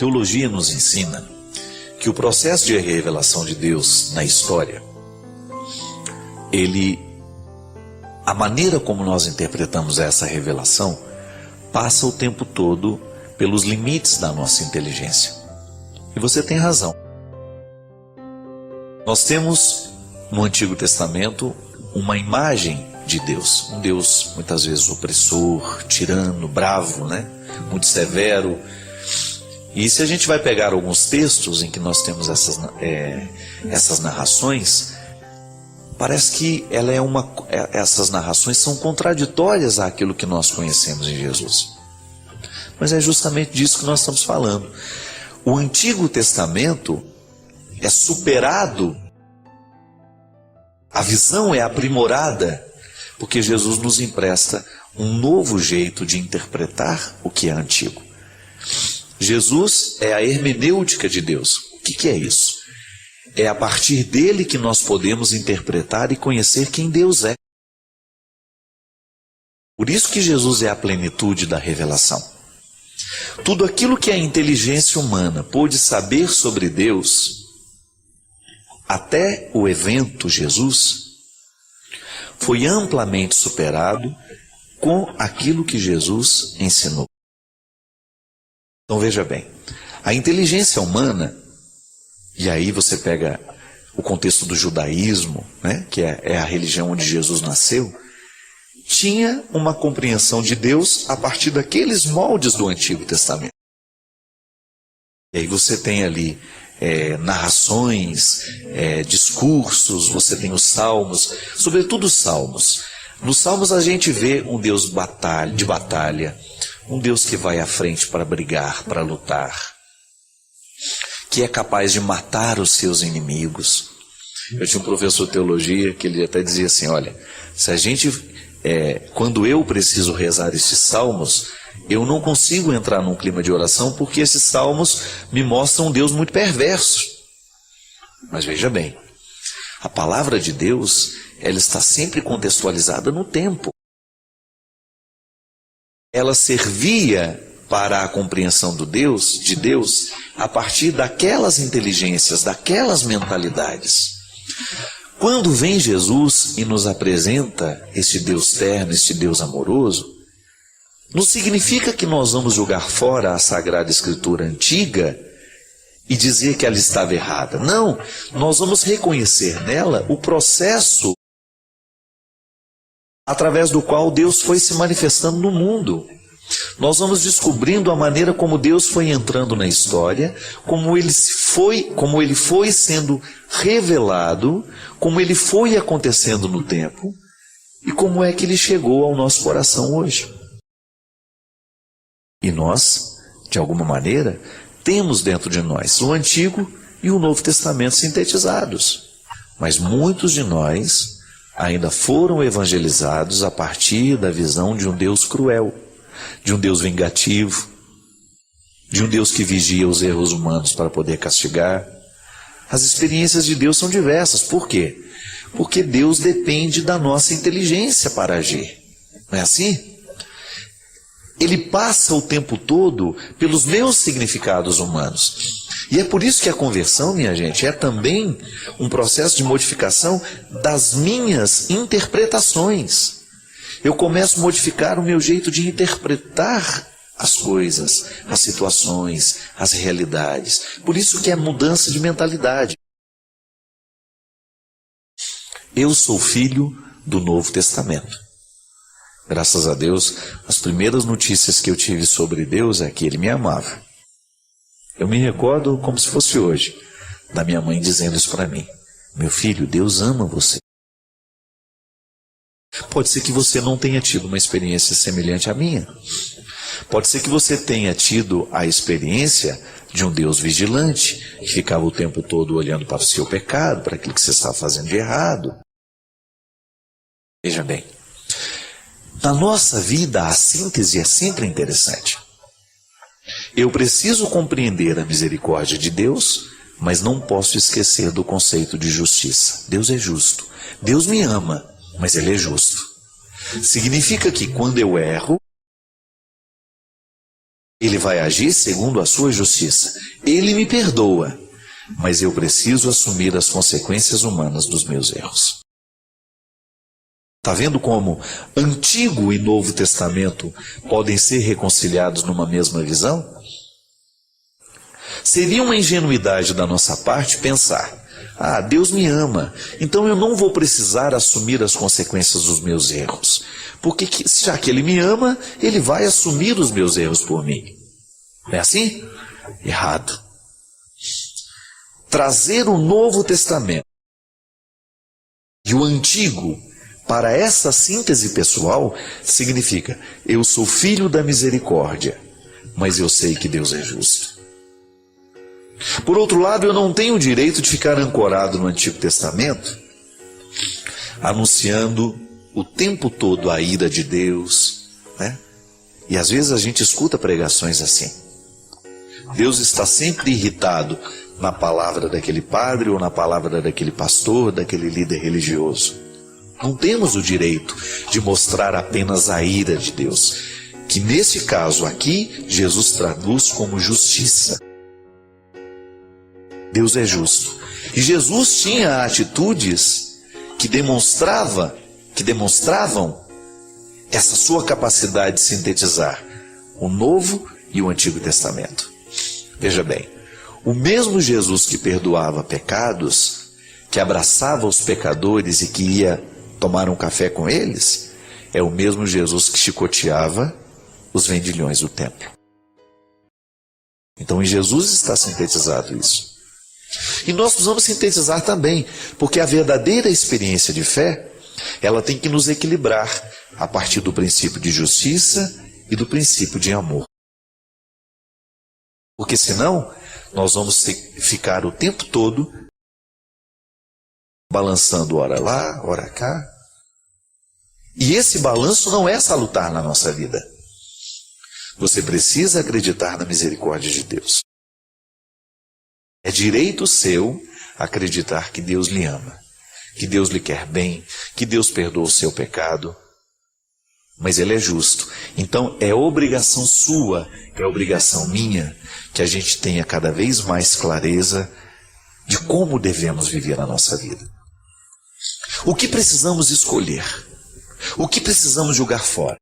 teologia nos ensina que o processo de revelação de Deus na história, a maneira como nós interpretamos essa revelação passa o tempo todo pelos limites da nossa inteligência. E você tem razão. Nós temos no Antigo Testamento uma imagem de Deus, um Deus muitas vezes opressor, tirano, bravo, muito severo. E se a gente vai pegar alguns textos em que nós temos essas narrações, parece que essas narrações são contraditórias àquilo que nós conhecemos em Jesus. Mas é justamente disso que nós estamos falando. O Antigo Testamento é superado, a visão é aprimorada, porque Jesus nos empresta um novo jeito de interpretar o que é antigo. Jesus é a hermenêutica de Deus. O que é isso? É a partir dele que nós podemos interpretar e conhecer quem Deus é. Por isso que Jesus é a plenitude da revelação. Tudo aquilo que a inteligência humana pôde saber sobre Deus, até o evento Jesus, foi amplamente superado com aquilo que Jesus ensinou. Então veja bem, a inteligência humana, e aí você pega o contexto do judaísmo, que é a religião onde Jesus nasceu, tinha uma compreensão de Deus a partir daqueles moldes do Antigo Testamento. E aí você tem ali narrações, discursos, você tem os salmos, sobretudo os salmos. Nos salmos a gente vê um Deus de batalha, um Deus que vai à frente para brigar, para lutar, que é capaz de matar os seus inimigos. Eu tinha um professor de teologia que ele até dizia assim, olha, se a gente, quando eu preciso rezar esses salmos, eu não consigo entrar num clima de oração porque esses salmos me mostram um Deus muito perverso. Mas veja bem, a palavra de Deus, ela está sempre contextualizada no tempo. Ela servia para a compreensão de Deus, a partir daquelas inteligências, daquelas mentalidades. Quando vem Jesus e nos apresenta este Deus terno, este Deus amoroso, não significa que nós vamos jogar fora a Sagrada Escritura antiga e dizer que ela estava errada. Não, nós vamos reconhecer nela o processo através do qual Deus foi se manifestando no mundo. Nós vamos descobrindo a maneira como Deus foi entrando na história, como ele foi sendo revelado, como ele foi acontecendo no tempo e como é que ele chegou ao nosso coração hoje. E nós, de alguma maneira, temos dentro de nós o Antigo e o Novo Testamento sintetizados. Mas muitos de nós ainda foram evangelizados a partir da visão de um Deus cruel, de um Deus vingativo, de um Deus que vigia os erros humanos para poder castigar. As experiências de Deus são diversas. Por quê? Porque Deus depende da nossa inteligência para agir. Não é assim? Ele passa o tempo todo pelos meus significados humanos. E é por isso que a conversão, minha gente, é também um processo de modificação das minhas interpretações. Eu começo a modificar o meu jeito de interpretar as coisas, as situações, as realidades. Por isso que é mudança de mentalidade. Eu sou filho do Novo Testamento. Graças a Deus, as primeiras notícias que eu tive sobre Deus é que Ele me amava. Eu me recordo como se fosse hoje, da minha mãe dizendo isso para mim. Meu filho, Deus ama você. Pode ser que você não tenha tido uma experiência semelhante à minha. Pode ser que você tenha tido a experiência de um Deus vigilante, que ficava o tempo todo olhando para o seu pecado, para aquilo que você estava fazendo de errado. Veja bem, na nossa vida a síntese é sempre interessante. Eu preciso compreender a misericórdia de Deus, mas não posso esquecer do conceito de justiça. Deus é justo. Deus me ama, mas Ele é justo. Significa que quando eu erro, Ele vai agir segundo a sua justiça. Ele me perdoa, mas eu preciso assumir as consequências humanas dos meus erros. Está vendo como Antigo e Novo Testamento podem ser reconciliados numa mesma visão? Seria uma ingenuidade da nossa parte pensar: Deus me ama, então eu não vou precisar assumir as consequências dos meus erros. Porque já que Ele me ama, Ele vai assumir os meus erros por mim. Não é assim? Errado. Trazer o Novo Testamento e o Antigo para essa síntese pessoal significa: eu sou filho da misericórdia, mas eu sei que Deus é justo. Por outro lado, eu não tenho o direito de ficar ancorado no Antigo Testamento, anunciando o tempo todo a ira de Deus, né? E às vezes a gente escuta pregações assim: Deus está sempre irritado na palavra daquele padre ou na palavra daquele pastor, daquele líder religioso. Não temos o direito de mostrar apenas a ira de Deus, que nesse caso aqui Jesus traduz como justiça. Deus é justo. E Jesus tinha atitudes que demonstravam essa sua capacidade de sintetizar o Novo e o Antigo Testamento. Veja bem, o mesmo Jesus que perdoava pecados, que abraçava os pecadores e que ia tomar um café com eles, é o mesmo Jesus que chicoteava os vendilhões do templo. Então em Jesus está sintetizado isso. E nós precisamos sintetizar também, porque a verdadeira experiência de fé, ela tem que nos equilibrar a partir do princípio de justiça e do princípio de amor. Porque senão, nós vamos ficar o tempo todo balançando ora lá, ora cá. E esse balanço não é salutar na nossa vida. Você precisa acreditar na misericórdia de Deus. É direito seu acreditar que Deus lhe ama, que Deus lhe quer bem, que Deus perdoa o seu pecado. Mas Ele é justo. Então é obrigação sua, é obrigação minha, que a gente tenha cada vez mais clareza de como devemos viver a nossa vida. O que precisamos escolher? O que precisamos jogar fora?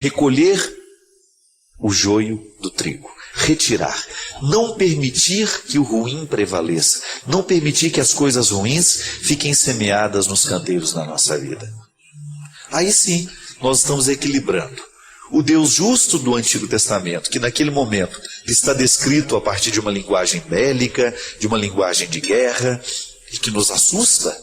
Recolher o joio do trigo. Retirar. Não permitir que o ruim prevaleça. Não permitir que as coisas ruins fiquem semeadas nos canteiros da nossa vida. Aí sim, nós estamos equilibrando. O Deus justo do Antigo Testamento, que naquele momento está descrito a partir de uma linguagem bélica, de uma linguagem de guerra, e que nos assusta,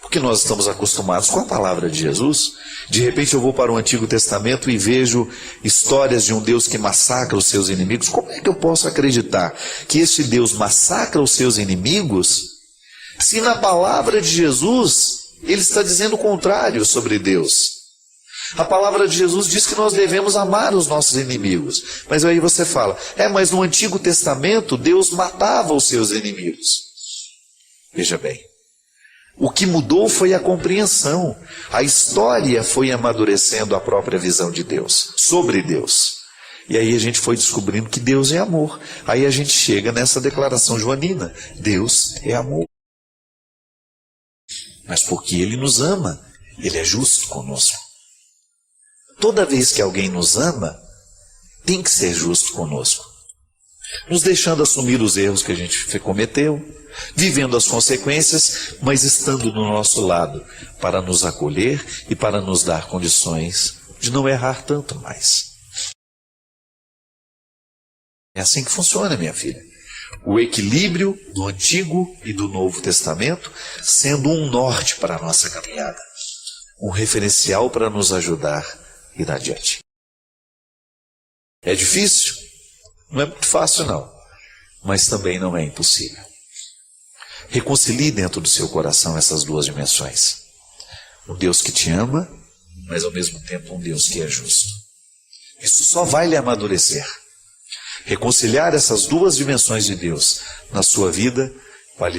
porque nós estamos acostumados com a palavra de Jesus. De repente eu vou para o Antigo Testamento e vejo histórias de um Deus que massacra os seus inimigos. Como é que eu posso acreditar que este Deus massacra os seus inimigos, se na palavra de Jesus ele está dizendo o contrário sobre Deus? A palavra de Jesus diz que nós devemos amar os nossos inimigos. Mas aí você fala, mas no Antigo Testamento Deus matava os seus inimigos. Veja bem, o que mudou foi a compreensão. A história foi amadurecendo a própria visão de Deus, sobre Deus. E aí a gente foi descobrindo que Deus é amor. Aí a gente chega nessa declaração joanina, Deus é amor. Mas porque Ele nos ama, Ele é justo conosco. Toda vez que alguém nos ama, tem que ser justo conosco, nos deixando assumir os erros que a gente cometeu, vivendo as consequências, mas estando do nosso lado para nos acolher e para nos dar condições de não errar tanto mais. É assim que funciona, minha filha. O equilíbrio do Antigo e do Novo Testamento sendo um norte para a nossa caminhada, um referencial para nos ajudar a ir adiante. É difícil? Não é muito fácil, não. Mas também não é impossível. Reconcilie dentro do seu coração essas duas dimensões. Um Deus que te ama, mas ao mesmo tempo um Deus que é justo. Isso só vai lhe amadurecer. Reconciliar essas duas dimensões de Deus na sua vida vai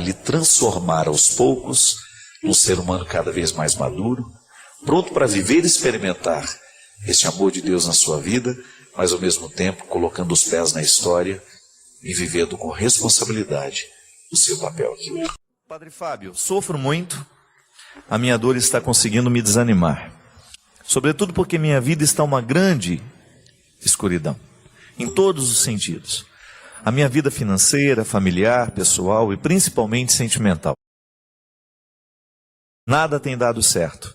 lhe transformar aos poucos num ser humano cada vez mais maduro, pronto para viver e experimentar esse amor de Deus na sua vida, mas ao mesmo tempo colocando os pés na história e vivendo com responsabilidade o seu papel aqui. Padre Fábio, sofro muito, a minha dor está conseguindo me desanimar. Sobretudo porque minha vida está uma grande escuridão, em todos os sentidos. A minha vida financeira, familiar, pessoal e principalmente sentimental. Nada tem dado certo.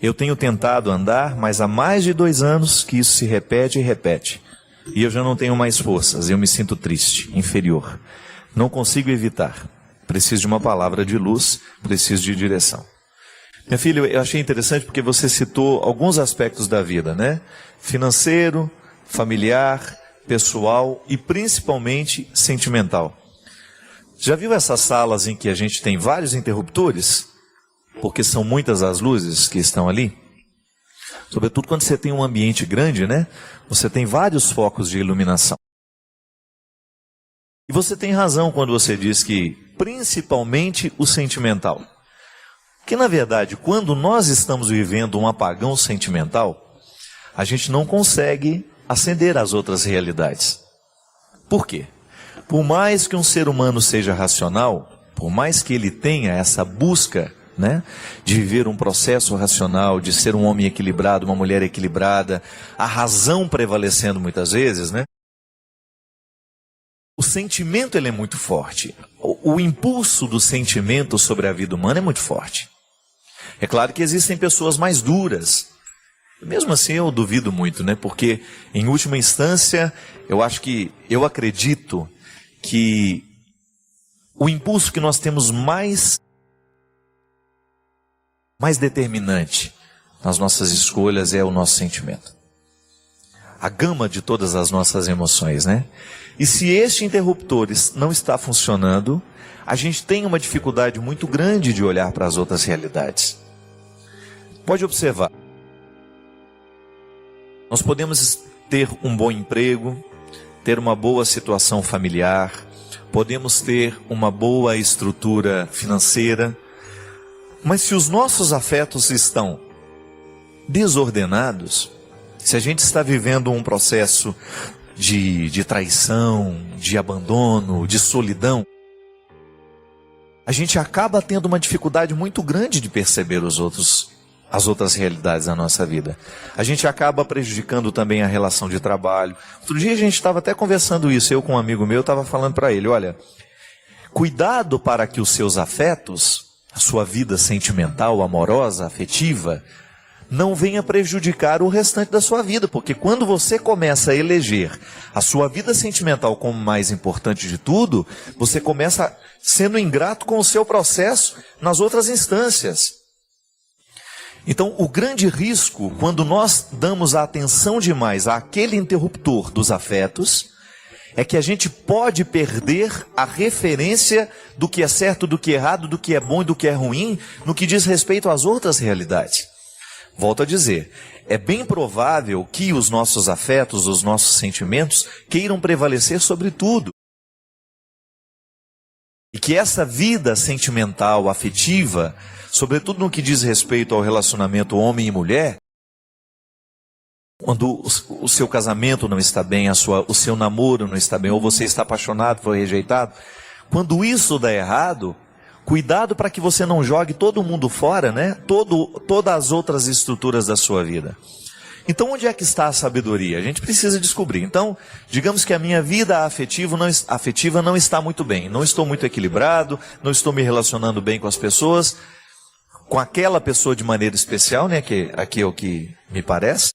Eu tenho tentado andar, mas há mais de 2 anos que isso se repete e repete. E eu já não tenho mais forças, eu me sinto triste, inferior. Não consigo evitar. Preciso de uma palavra de luz, preciso de direção. Minha filha, eu achei interessante porque você citou alguns aspectos da vida, né? Financeiro, familiar, pessoal e principalmente sentimental. Já viu essas salas em que a gente tem vários interruptores? Porque são muitas as luzes que estão ali. Sobretudo quando você tem um ambiente grande, né? Você tem vários focos de iluminação. E você tem razão quando você diz que principalmente o sentimental. Porque na verdade, quando nós estamos vivendo um apagão sentimental, a gente não consegue acender as outras realidades. Por quê? Por mais que um ser humano seja racional, por mais que ele tenha essa busca, né, de viver um processo racional, de ser um homem equilibrado, uma mulher equilibrada, a razão prevalecendo muitas vezes, né? O sentimento ele é muito forte. O impulso do sentimento sobre a vida humana é muito forte. É claro que existem pessoas mais duras. Mesmo assim eu duvido muito, né? Porque em última instância eu acredito que o impulso que nós temos mais determinante nas nossas escolhas é o nosso sentimento. A gama de todas as nossas emoções, né? E se este interruptor não está funcionando, a gente tem uma dificuldade muito grande de olhar para as outras realidades. Pode observar. Nós podemos ter um bom emprego, ter uma boa situação familiar, podemos ter uma boa estrutura financeira, mas se os nossos afetos estão desordenados, se a gente está vivendo um processo de traição, de abandono, de solidão, a gente acaba tendo uma dificuldade muito grande de perceber as outras realidades da nossa vida. A gente acaba prejudicando também a relação de trabalho. Outro dia a gente estava até conversando isso, eu com um amigo meu, estava falando para ele, olha, cuidado para que os seus afetos, a sua vida sentimental, amorosa, afetiva, não venha prejudicar o restante da sua vida, porque quando você começa a eleger a sua vida sentimental como mais importante de tudo, você começa sendo ingrato com o seu processo nas outras instâncias. Então, o grande risco, quando nós damos a atenção demais àquele interruptor dos afetos, é que a gente pode perder a referência do que é certo, do que é errado, do que é bom e do que é ruim, no que diz respeito às outras realidades. Volto a dizer, é bem provável que os nossos afetos, os nossos sentimentos, queiram prevalecer sobre tudo. E que essa vida sentimental, afetiva, sobretudo no que diz respeito ao relacionamento homem e mulher, quando o seu casamento não está bem, o seu namoro não está bem, ou você está apaixonado, foi rejeitado, quando isso dá errado, cuidado para que você não jogue todo mundo fora, né? Todas as outras estruturas da sua vida. Então, onde é que está a sabedoria? A gente precisa descobrir. Então, digamos que a minha vida afetiva não está muito bem. Não estou muito equilibrado, não estou me relacionando bem com as pessoas, com aquela pessoa de maneira especial, né? Que aqui é o que me parece.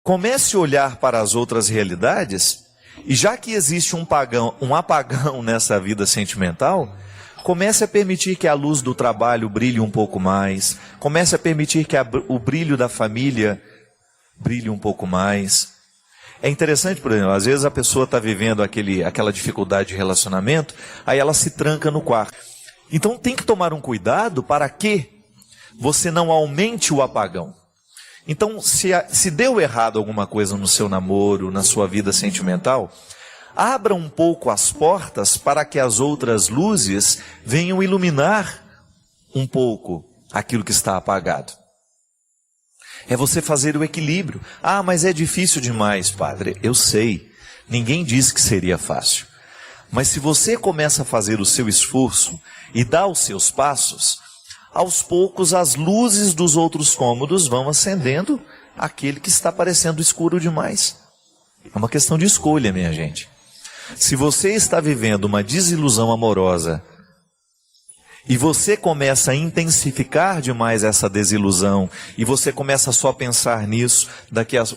Comece a olhar para as outras realidades, e já que existe um apagão nessa vida sentimental, comece a permitir que a luz do trabalho brilhe um pouco mais, comece a permitir que o brilho da família brilhe um pouco mais. É interessante, por exemplo, às vezes a pessoa está vivendo aquela dificuldade de relacionamento, aí ela se tranca no quarto. Então tem que tomar um cuidado para que você não aumente o apagão. Então, se deu errado alguma coisa no seu namoro, na sua vida sentimental, abra um pouco as portas para que as outras luzes venham iluminar um pouco aquilo que está apagado. É você fazer o equilíbrio. Ah, mas é difícil demais, padre. Eu sei. Ninguém disse que seria fácil. Mas se você começa a fazer o seu esforço e dá os seus passos, aos poucos as luzes dos outros cômodos vão acendendo aquele que está parecendo escuro demais. É uma questão de escolha, minha gente. Se você está vivendo uma desilusão amorosa e você começa a intensificar demais essa desilusão, e você começa só a pensar nisso,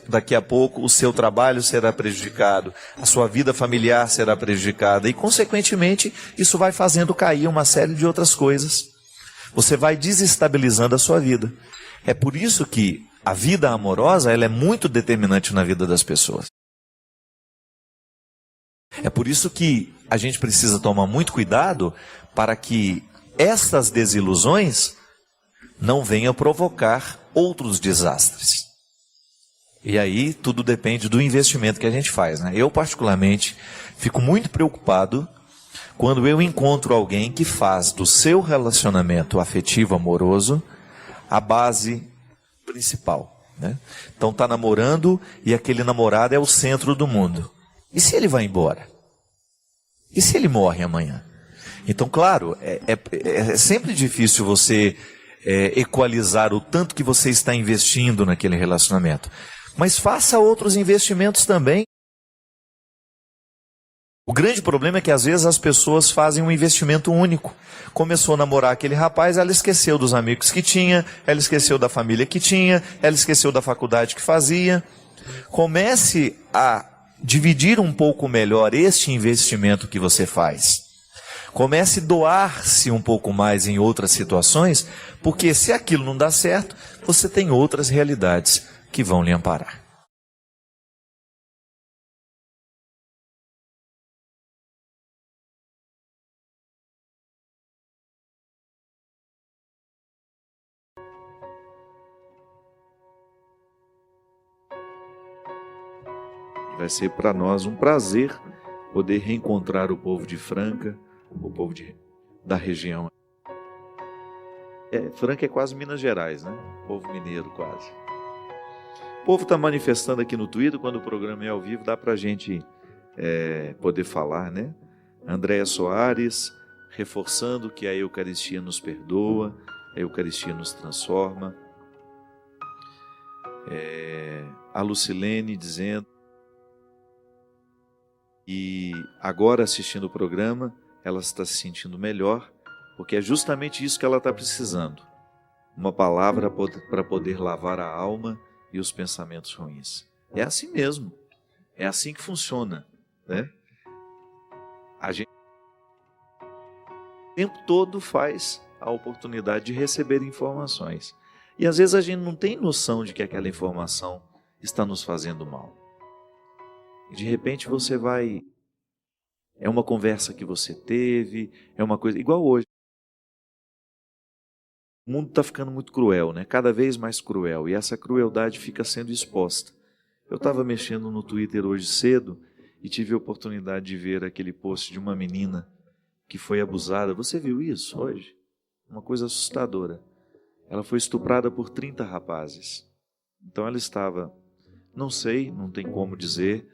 daqui a pouco o seu trabalho será prejudicado, a sua vida familiar será prejudicada, e consequentemente isso vai fazendo cair uma série de outras coisas. Você vai desestabilizando a sua vida. É por isso que a vida amorosa ela é muito determinante na vida das pessoas. É por isso que a gente precisa tomar muito cuidado para que essas desilusões não venham provocar outros desastres. E aí tudo depende do investimento que a gente faz, né? Eu particularmente fico muito preocupado quando eu encontro alguém que faz do seu relacionamento afetivo amoroso a base principal, né? Então está namorando e aquele namorado é o centro do mundo. E se ele vai embora? E se ele morre amanhã? Então, claro, é sempre difícil você equalizar o tanto que você está investindo naquele relacionamento. Mas faça outros investimentos também. O grande problema é que às vezes as pessoas fazem um investimento único. Começou a namorar aquele rapaz, ela esqueceu dos amigos que tinha, ela esqueceu da família que tinha, ela esqueceu da faculdade que fazia. Comece a dividir um pouco melhor este investimento que você faz. Comece a doar-se um pouco mais em outras situações, porque se aquilo não dá certo, você tem outras realidades que vão lhe amparar. Vai ser para nós um prazer poder reencontrar o povo de Franca, o povo da região. Franca é quase Minas Gerais, né? Povo mineiro quase. O povo está manifestando aqui no Twitter, quando o programa é ao vivo, dá para a gente poder falar, né? Andréia Soares, reforçando que a Eucaristia nos perdoa, a Eucaristia nos transforma. A Lucilene dizendo, e agora assistindo o programa, ela está se sentindo melhor, porque é justamente isso que ela está precisando. Uma palavra para poder lavar a alma e os pensamentos ruins. É assim mesmo. É assim que funciona, né? A gente o tempo todo faz a oportunidade de receber informações. E às vezes a gente não tem noção de que aquela informação está nos fazendo mal. E de repente você vai... É uma conversa que você teve, é uma coisa... Igual hoje. O mundo está ficando muito cruel, né? Cada vez mais cruel. E essa crueldade fica sendo exposta. Eu estava mexendo no Twitter hoje cedo e tive a oportunidade de ver aquele post de uma menina que foi abusada. Você viu isso hoje? Uma coisa assustadora. Ela foi estuprada por 30 rapazes. Então ela estava... Não sei, não tem como dizer...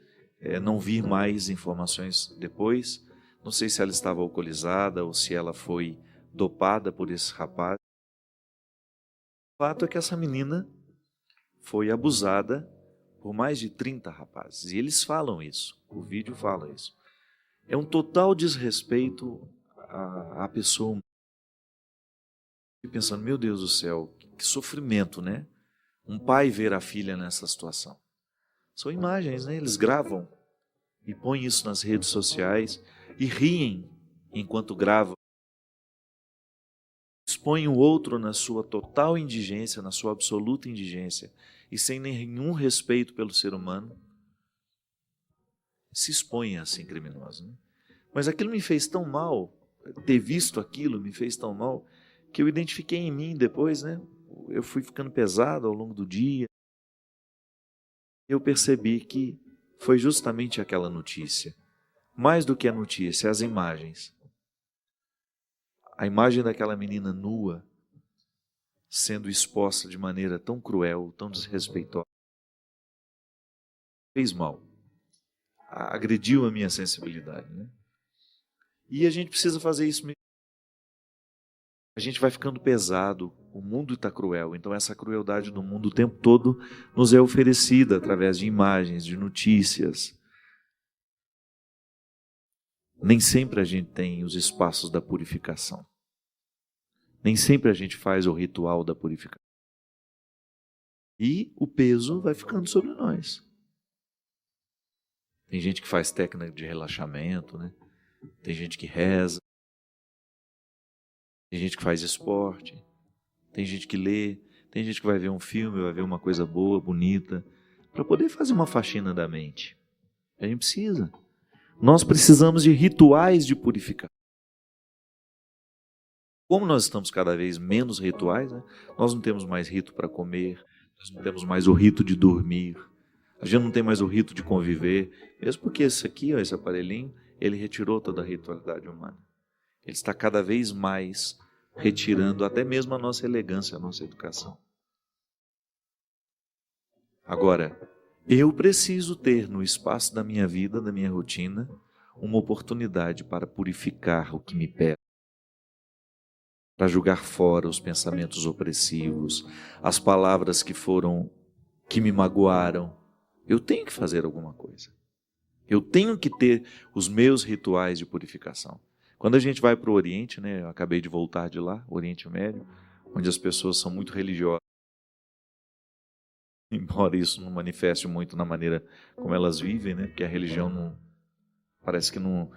não vi mais informações depois, não sei se ela estava alcoolizada ou se ela foi dopada por esse rapaz. O fato é que essa menina foi abusada por mais de 30 rapazes, e eles falam isso, o vídeo fala isso. É um total desrespeito à pessoa. E pensando, meu Deus do céu, que sofrimento, né? Um pai ver a filha nessa situação. São imagens, né? Eles gravam e põem isso nas redes sociais e riem enquanto gravam. Expõem o outro na sua total indigência, na sua absoluta indigência e sem nenhum respeito pelo ser humano. Se expõem assim criminosos, né? Mas aquilo me fez tão mal, ter visto aquilo me fez tão mal, que eu identifiquei em mim depois, né? Eu fui ficando pesado ao longo do dia. Eu percebi que foi justamente aquela notícia. Mais do que a notícia, as imagens. A imagem daquela menina nua, sendo exposta de maneira tão cruel, tão desrespeitosa. Fez mal, agrediu a minha sensibilidade, né? E a gente precisa fazer isso mesmo. A gente vai ficando pesado, o mundo está cruel, então essa crueldade do mundo o tempo todo nos é oferecida através de imagens, de notícias. Nem sempre a gente tem os espaços da purificação. Nem sempre a gente faz o ritual da purificação. E o peso vai ficando sobre nós. Tem gente que faz técnica de relaxamento, né? Tem gente que reza. Tem gente que faz esporte. Tem gente que lê. Tem gente que vai ver um filme, vai ver uma coisa boa, bonita, para poder fazer uma faxina da mente. A gente precisa. Nós precisamos de rituais de purificação. Como nós estamos cada vez menos rituais, né? Nós não temos mais rito para comer, nós não temos mais o rito de dormir, a gente não tem mais o rito de conviver, mesmo porque esse aqui, ó, esse aparelhinho, ele retirou toda a ritualidade humana. Ele está cada vez mais retirando até mesmo a nossa elegância, a nossa educação. Agora, eu preciso ter no espaço da minha vida, da minha rotina, uma oportunidade para purificar o que me pesa, para jogar fora os pensamentos opressivos, as palavras que me magoaram. Eu tenho que fazer alguma coisa. Eu tenho que ter os meus rituais de purificação. Quando a gente vai para o Oriente, né, eu acabei de voltar de lá, Oriente Médio, onde as pessoas são muito religiosas, embora isso não manifeste muito na maneira como elas vivem, né, porque a religião parece que não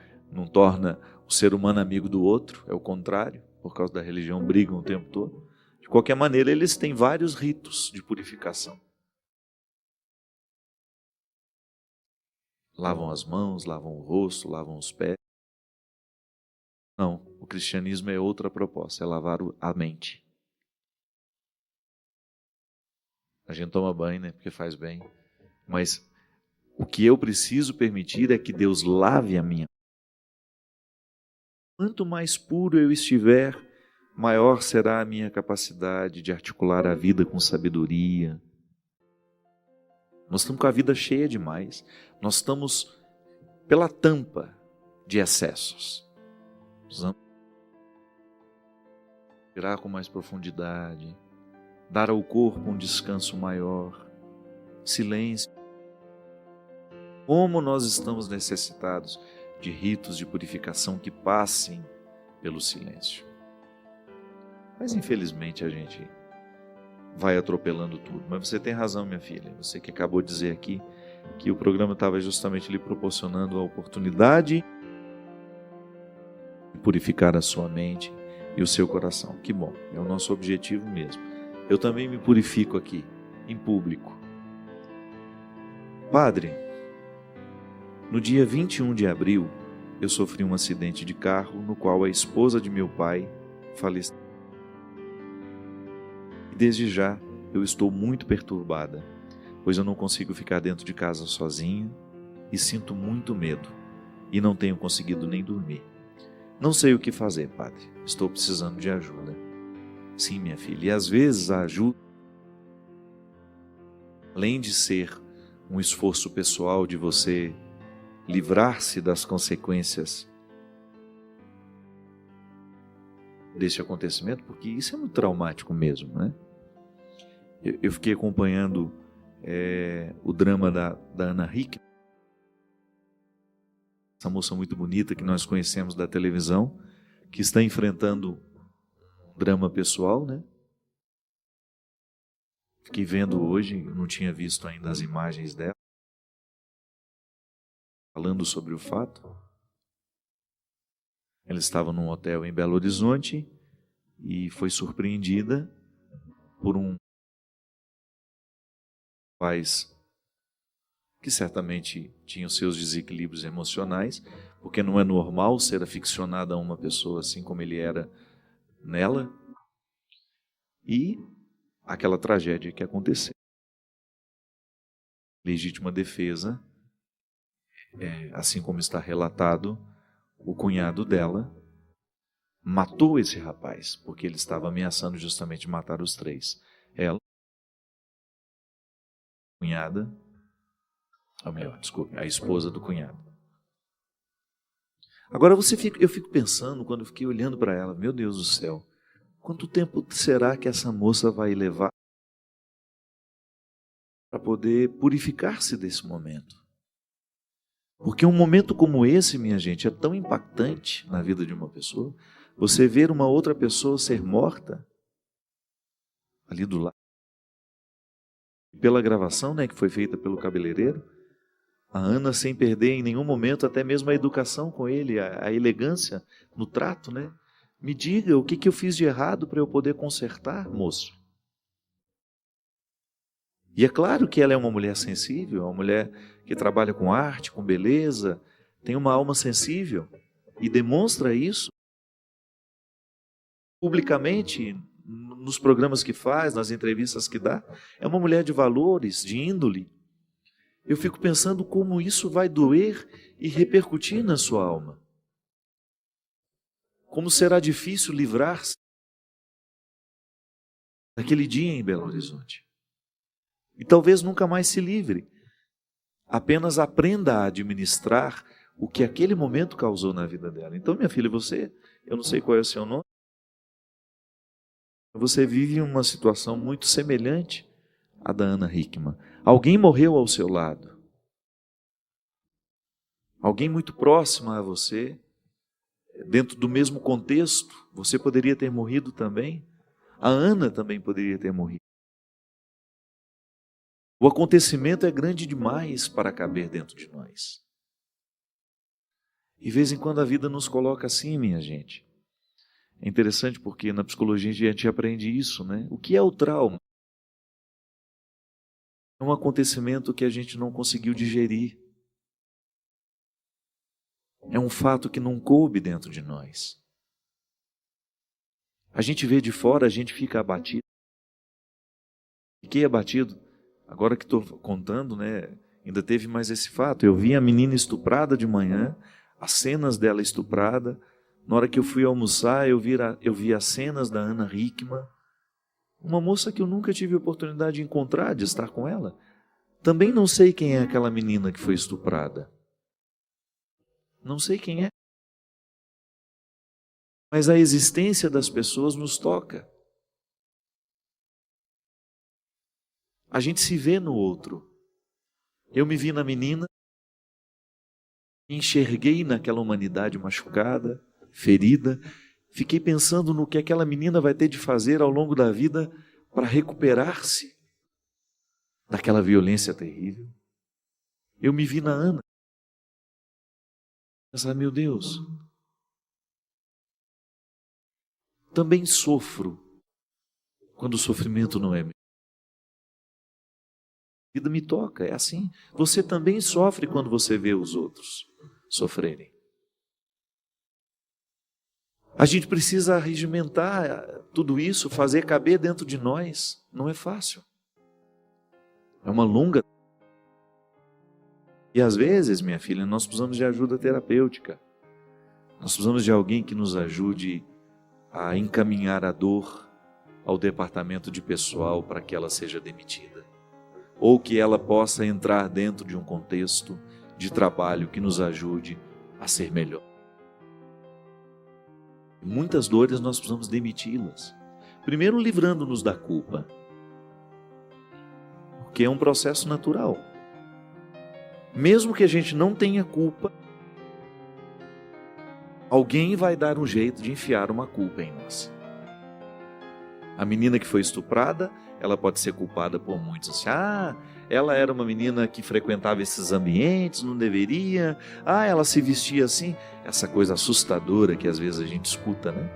torna o ser humano amigo do outro, é o contrário. Por causa da religião, brigam o tempo todo. De qualquer maneira, eles têm vários ritos de purificação. Lavam as mãos, lavam o rosto, lavam os pés. Não, o cristianismo é outra proposta, é lavar a mente. A gente toma banho, né, porque faz bem. Mas o que eu preciso permitir é que Deus lave a minha. Quanto mais puro eu estiver, maior será a minha capacidade de articular a vida com sabedoria. Nós estamos com a vida cheia demais. Nós estamos pela tampa de excessos. Precisamos respirar com mais profundidade, dar ao corpo um descanso maior, silêncio. Como nós estamos necessitados de ritos de purificação que passem pelo silêncio. Mas infelizmente a gente vai atropelando tudo. Mas você tem razão, minha filha. Você que acabou de dizer aqui que o programa estava justamente lhe proporcionando a oportunidade de purificar a sua mente e o seu coração. Que bom, é o nosso objetivo mesmo. Eu também me purifico aqui, em público. Padre, no dia 21 de abril, eu sofri um acidente de carro no qual a esposa de meu pai faleceu. E desde já eu estou muito perturbada, pois eu não consigo ficar dentro de casa sozinha e sinto muito medo e não tenho conseguido nem dormir. Não sei o que fazer, padre. Estou precisando de ajuda. Sim, minha filha, e às vezes a ajuda, além de ser um esforço pessoal de você livrar-se das consequências desse acontecimento, porque isso é muito traumático mesmo, né? Eu fiquei acompanhando o drama da Ana Hickman, essa moça muito bonita que nós conhecemos da televisão, que está enfrentando um drama pessoal, né? Fiquei vendo hoje, não tinha visto ainda as imagens dela, falando sobre o fato. Ela estava num hotel em Belo Horizonte e foi surpreendida por um rapaz que certamente tinha os seus desequilíbrios emocionais, porque não é normal ser aficionado a uma pessoa assim como ele era nela, e aquela tragédia que aconteceu. Legítima defesa, assim como está relatado, o cunhado dela matou esse rapaz, porque ele estava ameaçando justamente matar os três. Ela, a cunhada, ou melhor, desculpe, a esposa do cunhado. Agora eu fico pensando, quando eu fiquei olhando para ela, meu Deus do céu, quanto tempo será que essa moça vai levar para poder purificar-se desse momento? Porque um momento como esse, minha gente, é tão impactante na vida de uma pessoa. Você ver uma outra pessoa ser morta ali do lado. Pela gravação, né, que foi feita pelo cabeleireiro, a Ana, sem perder em nenhum momento até mesmo a educação com ele, a elegância no trato, né? Me diga o que eu fiz de errado para eu poder consertar, moço. E é claro que ela é uma mulher sensível, uma mulher que trabalha com arte, com beleza, tem uma alma sensível e demonstra isso publicamente nos programas que faz, nas entrevistas que dá. É uma mulher de valores, de índole. Eu fico pensando como isso vai doer e repercutir na sua alma. Como será difícil livrar-se daquele dia em Belo Horizonte. E talvez nunca mais se livre. Apenas aprenda a administrar o que aquele momento causou na vida dela. Então, minha filha, eu não sei qual é o seu nome, você vive uma situação muito semelhante à da Ana Hickman. Alguém morreu ao seu lado. Alguém muito próximo a você, dentro do mesmo contexto, você poderia ter morrido também. A Ana também poderia ter morrido. O acontecimento é grande demais para caber dentro de nós. E de vez em quando a vida nos coloca assim, minha gente. É interessante porque na psicologia a gente aprende isso, né? O que é o trauma? É um acontecimento que a gente não conseguiu digerir. É um fato que não coube dentro de nós. A gente vê de fora, a gente fica abatido. Fiquei abatido. Agora que estou contando, né? Ainda teve mais esse fato. Eu vi a menina estuprada de manhã, as cenas dela estuprada. Na hora que eu fui almoçar, eu vi as cenas da Ana Hickman, uma moça que eu nunca tive oportunidade de encontrar, de estar com ela. Também não sei quem é aquela menina que foi estuprada. Não sei quem é. Mas a existência das pessoas nos toca. A gente se vê no outro. Eu me vi na menina, enxerguei naquela humanidade machucada, ferida, fiquei pensando no que aquela menina vai ter de fazer ao longo da vida para recuperar-se daquela violência terrível. Eu me vi na Ana. Pensar, meu Deus, também sofro quando o sofrimento não é meu. A vida me toca, é assim. Você também sofre quando você vê os outros sofrerem. A gente precisa regimentar tudo isso, fazer caber dentro de nós. Não é fácil. É uma longa. E às vezes, minha filha, nós precisamos de ajuda terapêutica. Nós precisamos de alguém que nos ajude a encaminhar a dor ao departamento de pessoal para que ela seja demitida. Ou que ela possa entrar dentro de um contexto de trabalho que nos ajude a ser melhor. Muitas dores nós precisamos demiti-las. Primeiro, livrando-nos da culpa, porque é um processo natural. Mesmo que a gente não tenha culpa, alguém vai dar um jeito de enfiar uma culpa em nós. A menina que foi estuprada, ela pode ser culpada por muitos. Assim, ela era uma menina que frequentava esses ambientes, não deveria. Ela se vestia assim. Essa coisa assustadora que às vezes a gente escuta, né?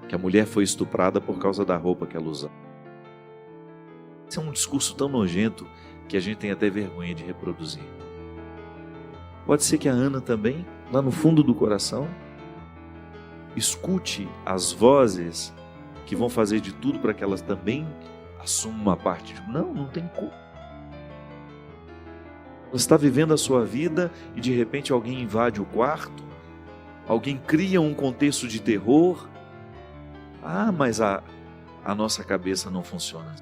Que a mulher foi estuprada por causa da roupa que ela usava. Esse é um discurso tão nojento que a gente tem até vergonha de reproduzir. Pode ser que a Ana também, lá no fundo do coração, escute as vozes que vão fazer de tudo para que elas também assumam uma parte de... Não tem como. Ela está vivendo a sua vida e de repente alguém invade o quarto Alguém cria um contexto de terror. Mas a nossa cabeça não funciona.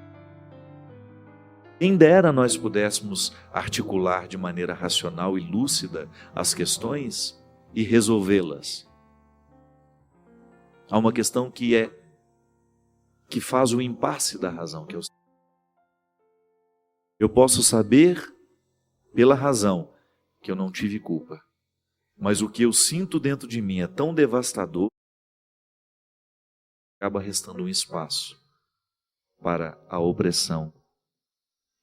Quem dera nós pudéssemos articular de maneira racional e lúcida as questões e resolvê-las. Há uma questão que faz o impasse da razão, que eu posso saber pela razão que eu não tive culpa, mas o que eu sinto dentro de mim é tão devastador, acaba restando um espaço para a opressão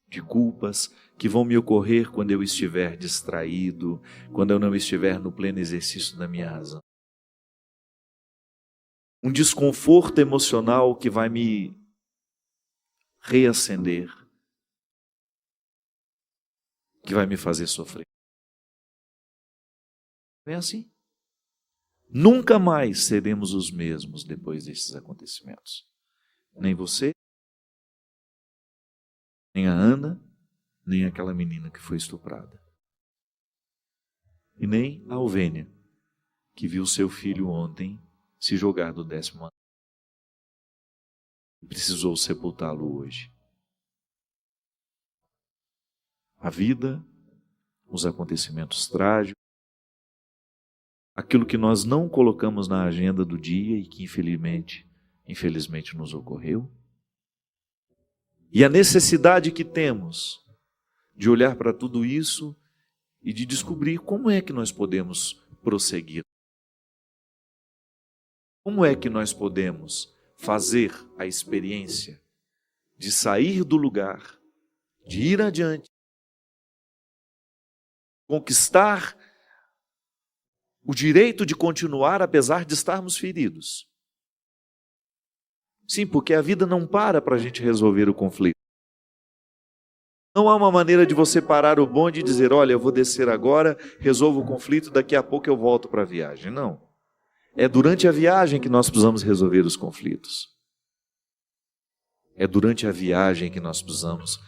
de culpas que vão me ocorrer quando eu estiver distraído, quando eu não estiver no pleno exercício da minha razão. Um desconforto emocional que vai me reacender, que vai me fazer sofrer. É assim. Nunca mais seremos os mesmos depois desses acontecimentos. Nem você, nem a Ana, nem aquela menina que foi estuprada. E nem a Alvênia, que viu seu filho ontem se jogar do 10º andar. E precisou sepultá-lo hoje. A vida, os acontecimentos trágicos, aquilo que nós não colocamos na agenda do dia e que infelizmente nos ocorreu. E a necessidade que temos de olhar para tudo isso e de descobrir como é que nós podemos prosseguir. Como é que nós podemos fazer a experiência de sair do lugar, de ir adiante, conquistar o direito de continuar apesar de estarmos feridos. Sim, porque a vida não para a gente resolver o conflito. Não há uma maneira de você parar o bonde e dizer, olha, eu vou descer agora, resolvo o conflito, daqui a pouco eu volto para a viagem. Não. É durante a viagem que nós precisamos resolver os conflitos. É durante a viagem que nós precisamos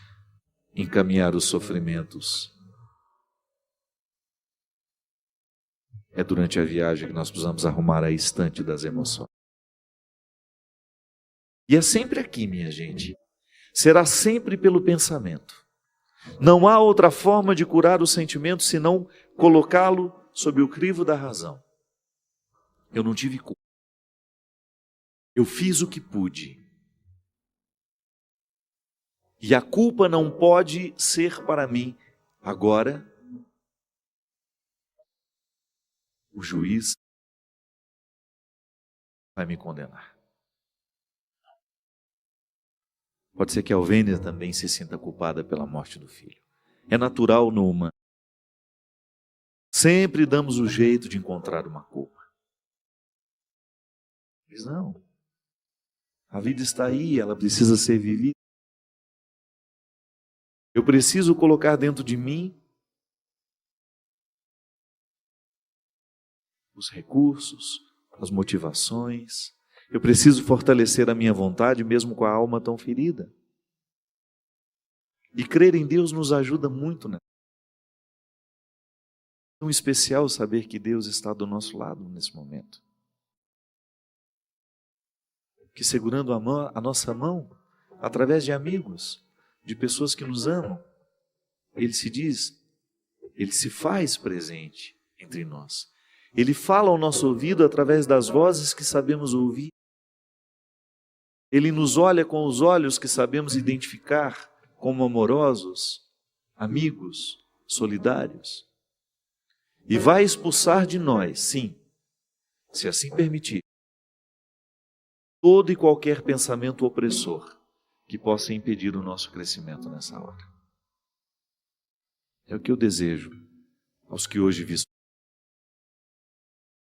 encaminhar os sofrimentos. É durante a viagem que nós precisamos arrumar a estante das emoções. E é sempre aqui, minha gente. Será sempre pelo pensamento. Não há outra forma de curar o sentimento senão colocá-lo sob o crivo da razão. Eu não tive culpa. Eu fiz o que pude. E a culpa não pode ser para mim agora o juiz vai me condenar. Pode ser que a Alvênia também se sinta culpada pela morte do filho. É natural no humano. Sempre damos o jeito de encontrar uma culpa. Mas não. A vida está aí, ela precisa ser vivida. Eu preciso colocar dentro de mim os recursos, as motivações. Eu preciso fortalecer a minha vontade mesmo com a alma tão ferida. E crer em Deus nos ajuda muito, né? É tão especial saber que Deus está do nosso lado nesse momento. Que segurando a nossa mão, através de amigos, de pessoas que nos amam, Ele se faz presente entre nós. Ele fala ao nosso ouvido através das vozes que sabemos ouvir. Ele nos olha com os olhos que sabemos identificar como amorosos, amigos, solidários. E vai expulsar de nós, sim, se assim permitir, todo e qualquer pensamento opressor que possa impedir o nosso crescimento nessa hora. É o que eu desejo aos que hoje vistam.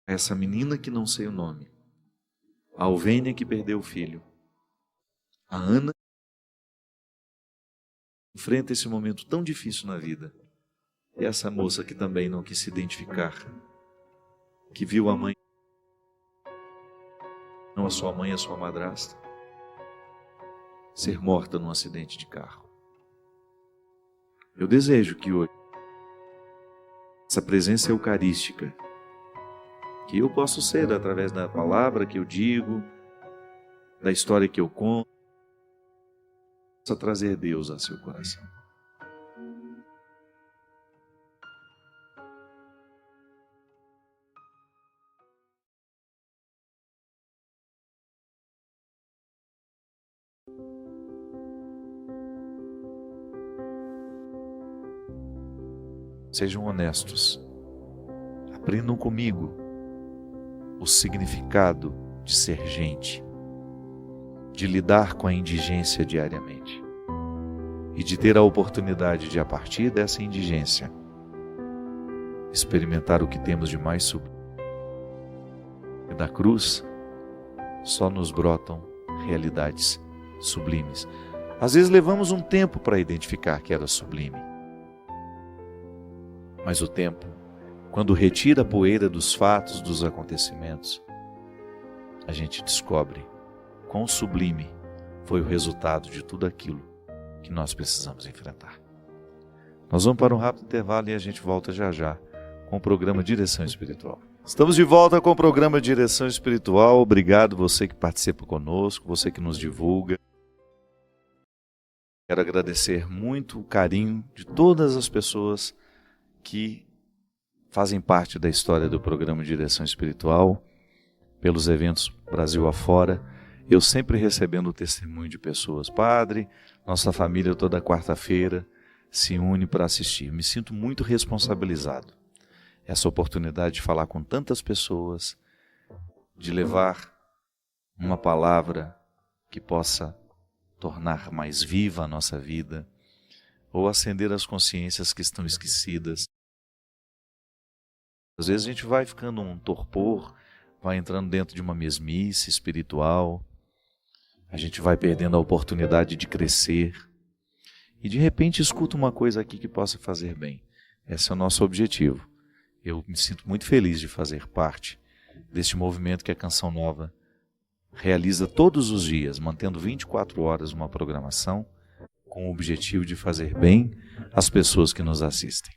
Essa menina que não sei o nome, a Alvênia que perdeu o filho, a Ana enfrenta esse momento tão difícil na vida, e essa moça que também não quis se identificar, que viu a mãe, não a sua mãe, a sua madrasta, ser morta num acidente de carro. Eu desejo que hoje essa presença eucarística Que eu posso ser através da palavra que eu digo, da história que eu conto, possa trazer Deus a seu coração. Sejam honestos. Aprendam comigo o significado de ser gente, de lidar com a indigência diariamente e de ter a oportunidade de, a partir dessa indigência, experimentar o que temos de mais sublime. E da cruz só nos brotam realidades sublimes. Às vezes levamos um tempo para identificar que era sublime. Mas o tempo, quando retira a poeira dos fatos, dos acontecimentos, a gente descobre quão sublime foi o resultado de tudo aquilo que nós precisamos enfrentar. Nós vamos para um rápido intervalo e a gente volta já já com o programa Direção Espiritual. Estamos de volta com o programa Direção Espiritual. Obrigado você que participa conosco, você que nos divulga. Quero agradecer muito o carinho de todas as pessoas que fazem parte da história do programa Direção Espiritual, pelos eventos Brasil afora, eu sempre recebendo o testemunho de pessoas. Padre, nossa família toda quarta-feira se une para assistir. Me sinto muito responsabilizado. Essa oportunidade de falar com tantas pessoas, de levar uma palavra que possa tornar mais viva a nossa vida, ou acender as consciências que estão esquecidas. Às vezes a gente vai ficando um torpor, vai entrando dentro de uma mesmice espiritual, a gente vai perdendo a oportunidade de crescer e de repente escuta uma coisa aqui que possa fazer bem. Esse é o nosso objetivo. Eu me sinto muito feliz de fazer parte deste movimento que a Canção Nova realiza todos os dias, mantendo 24 horas uma programação com o objetivo de fazer bem às pessoas que nos assistem.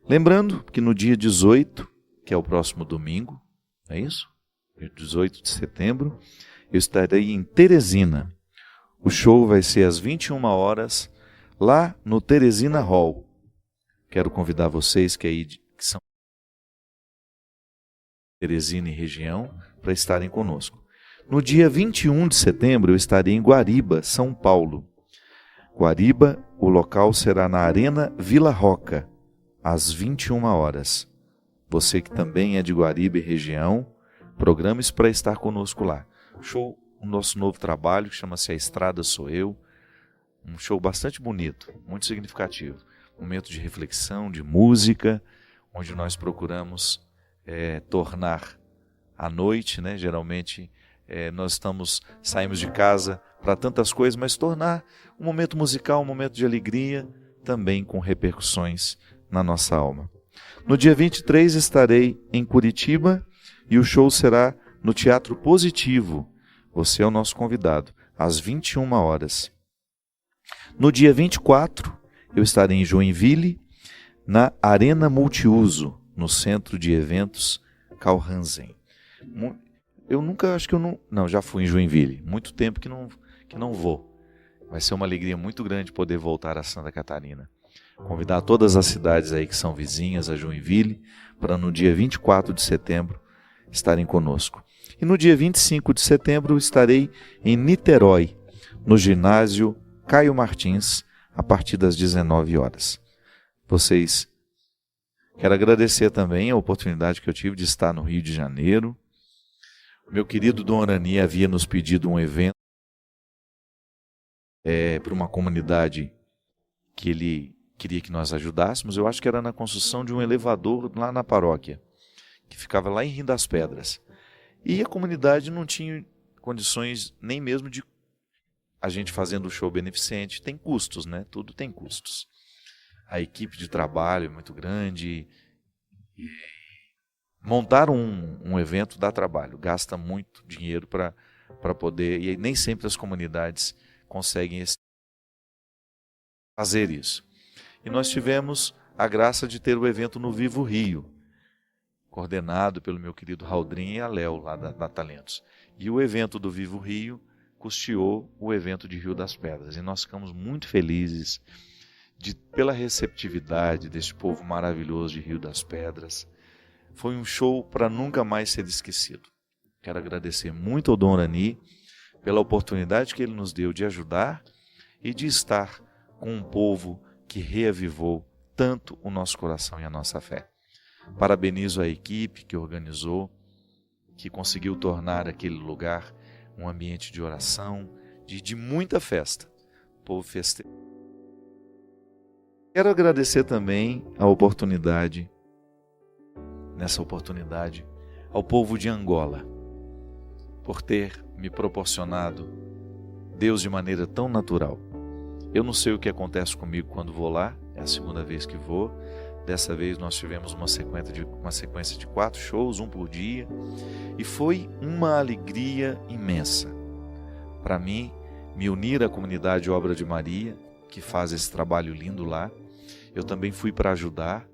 Lembrando que no dia 18, que é o próximo domingo, é isso? Dia 18 de setembro, eu estarei em Teresina. O show vai ser às 21 horas, lá no Teresina Hall. Quero convidar vocês que são Teresina e região, para estarem conosco. No dia 21 de setembro, eu estarei em Guariba, São Paulo. Guariba, o local será na Arena Vila Roca, às 21 horas. Você que também é de Guariba e região, programe-se para estar conosco lá. Show, o nosso novo trabalho, que chama-se A Estrada Sou Eu. Um show bastante bonito, muito significativo. Momento de reflexão, de música, onde nós procuramos tornar a noite, né? Geralmente nós saímos de casa para tantas coisas, mas tornar um momento musical, um momento de alegria, também com repercussões na nossa alma. No dia 23 estarei em Curitiba e o show será no Teatro Positivo. Você é o nosso convidado, às 21 horas. No dia 24, eu estarei em Joinville, na Arena Multiuso, no Centro de Eventos Carl Hansen. Já fui em Joinville, muito tempo que não vou. Vai ser uma alegria muito grande poder voltar a Santa Catarina. Convidar todas as cidades aí que são vizinhas a Joinville, para no dia 24 de setembro estarem conosco. E no dia 25 de setembro estarei em Niterói, no ginásio Caio Martins, a partir das 19 horas. Quero agradecer também a oportunidade que eu tive de estar no Rio de Janeiro. Meu querido Dom Arani havia nos pedido um evento para uma comunidade que ele queria que nós ajudássemos. Eu acho que era na construção de um elevador lá na paróquia, que ficava lá em Rio das Pedras. E a comunidade não tinha condições nem mesmo de a gente fazendo o show beneficente. Tem custos, né? Tudo tem custos. A equipe de trabalho é muito grande. E montar um evento dá trabalho, gasta muito dinheiro para poder, e nem sempre as comunidades conseguem fazer isso. E nós tivemos a graça de ter o evento no Vivo Rio, coordenado pelo meu querido Raudrim e a Léo, lá da Talentos. E o evento do Vivo Rio custeou o evento de Rio das Pedras. E nós ficamos muito felizes pela receptividade deste povo maravilhoso de Rio das Pedras. Foi um show para nunca mais ser esquecido. Quero agradecer muito ao Dom Orani pela oportunidade que ele nos deu de ajudar e de estar com um povo que reavivou tanto o nosso coração e a nossa fé. Parabenizo a equipe que organizou, que conseguiu tornar aquele lugar um ambiente de oração, de muita festa. Povo festeiro. Quero agradecer também nessa oportunidade, ao povo de Angola, por ter me proporcionado Deus de maneira tão natural. Eu não sei o que acontece comigo quando vou lá, é a segunda vez que vou. Dessa vez nós tivemos uma sequência de 4 shows, um por dia, e foi uma alegria imensa para mim me unir à comunidade Obra de Maria, que faz esse trabalho lindo lá. Eu também fui para ajudar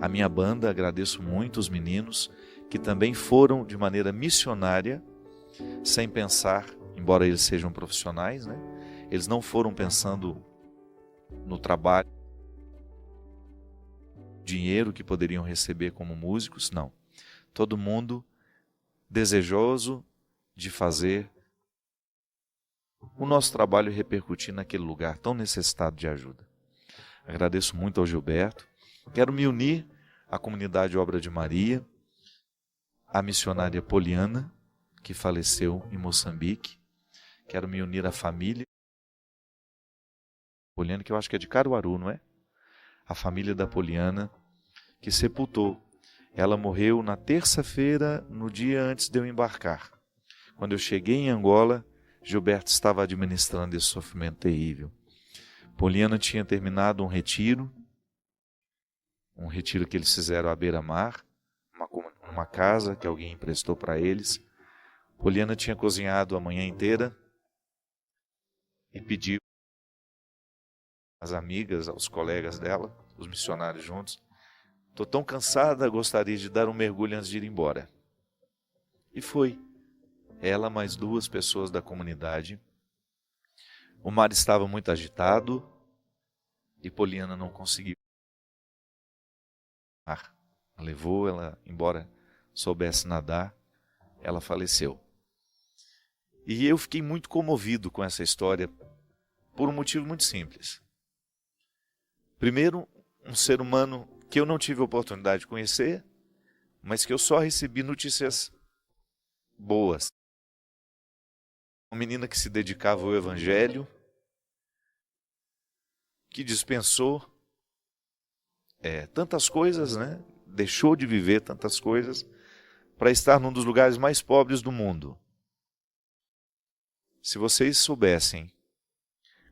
a minha banda, agradeço muito os meninos que também foram de maneira missionária, sem pensar, embora eles sejam profissionais, né? Eles não foram pensando no trabalho, dinheiro que poderiam receber como músicos, não. Todo mundo desejoso de fazer o nosso trabalho repercutir naquele lugar tão necessitado de ajuda. Agradeço muito ao Gilberto. Quero me unir à comunidade Obra de Maria, à missionária Poliana, que faleceu em Moçambique. Quero me unir à família Poliana, que eu acho que é de Caruaru, não é? A família da Poliana, que sepultou. Ela morreu na terça-feira, no dia antes de eu embarcar. Quando eu cheguei em Angola, Gilberto estava administrando esse sofrimento terrível. Poliana tinha terminado um retiro que eles fizeram à beira-mar, uma casa que alguém emprestou para eles. Poliana tinha cozinhado a manhã inteira e pediu às amigas, aos colegas dela, os missionários juntos: estou tão cansada, gostaria de dar um mergulho antes de ir embora. E foi. Ela mais 2 pessoas da comunidade. O mar estava muito agitado e Poliana não conseguiu. Levou ela, embora soubesse nadar, ela faleceu. E eu fiquei muito comovido com essa história por um motivo muito simples. Primeiro, um ser humano que eu não tive a oportunidade de conhecer, mas que eu só recebi notícias boas. Uma menina que se dedicava ao Evangelho, que dispensou tantas coisas, né? Deixou de viver tantas coisas para estar num dos lugares mais pobres do mundo. Se vocês soubessem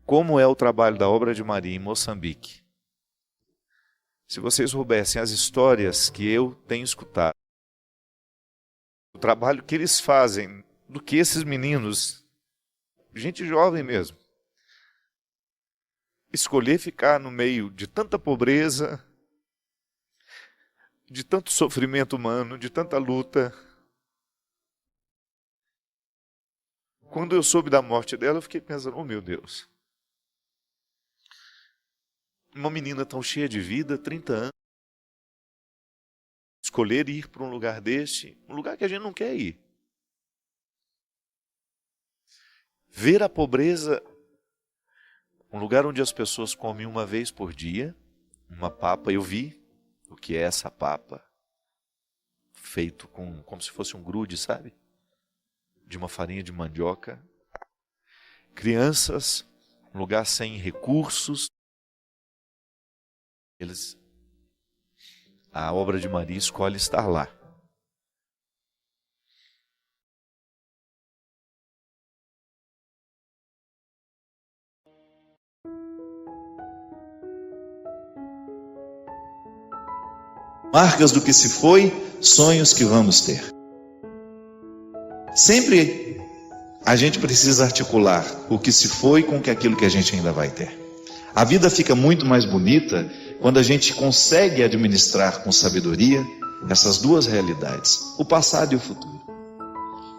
como é o trabalho da Obra de Maria em Moçambique, se vocês soubessem as histórias que eu tenho escutado, o trabalho que eles fazem, do que esses meninos, gente jovem mesmo, escolher ficar no meio de tanta pobreza, de tanto sofrimento humano, de tanta luta. Quando eu soube da morte dela, eu fiquei pensando: oh meu Deus, uma menina tão cheia de vida, 30 anos, escolher ir para um lugar deste, um lugar que a gente não quer ir. Ver a pobreza, um lugar onde as pessoas comem uma vez por dia, uma papa. Eu vi o que é essa papa, feito como se fosse um grude, sabe? De uma farinha de mandioca. Crianças, um lugar sem recursos. A Obra de Maria escolhe estar lá. Marcas do que se foi, sonhos que vamos ter. Sempre a gente precisa articular o que se foi com aquilo que a gente ainda vai ter. A vida fica muito mais bonita quando a gente consegue administrar com sabedoria essas duas realidades, o passado e o futuro.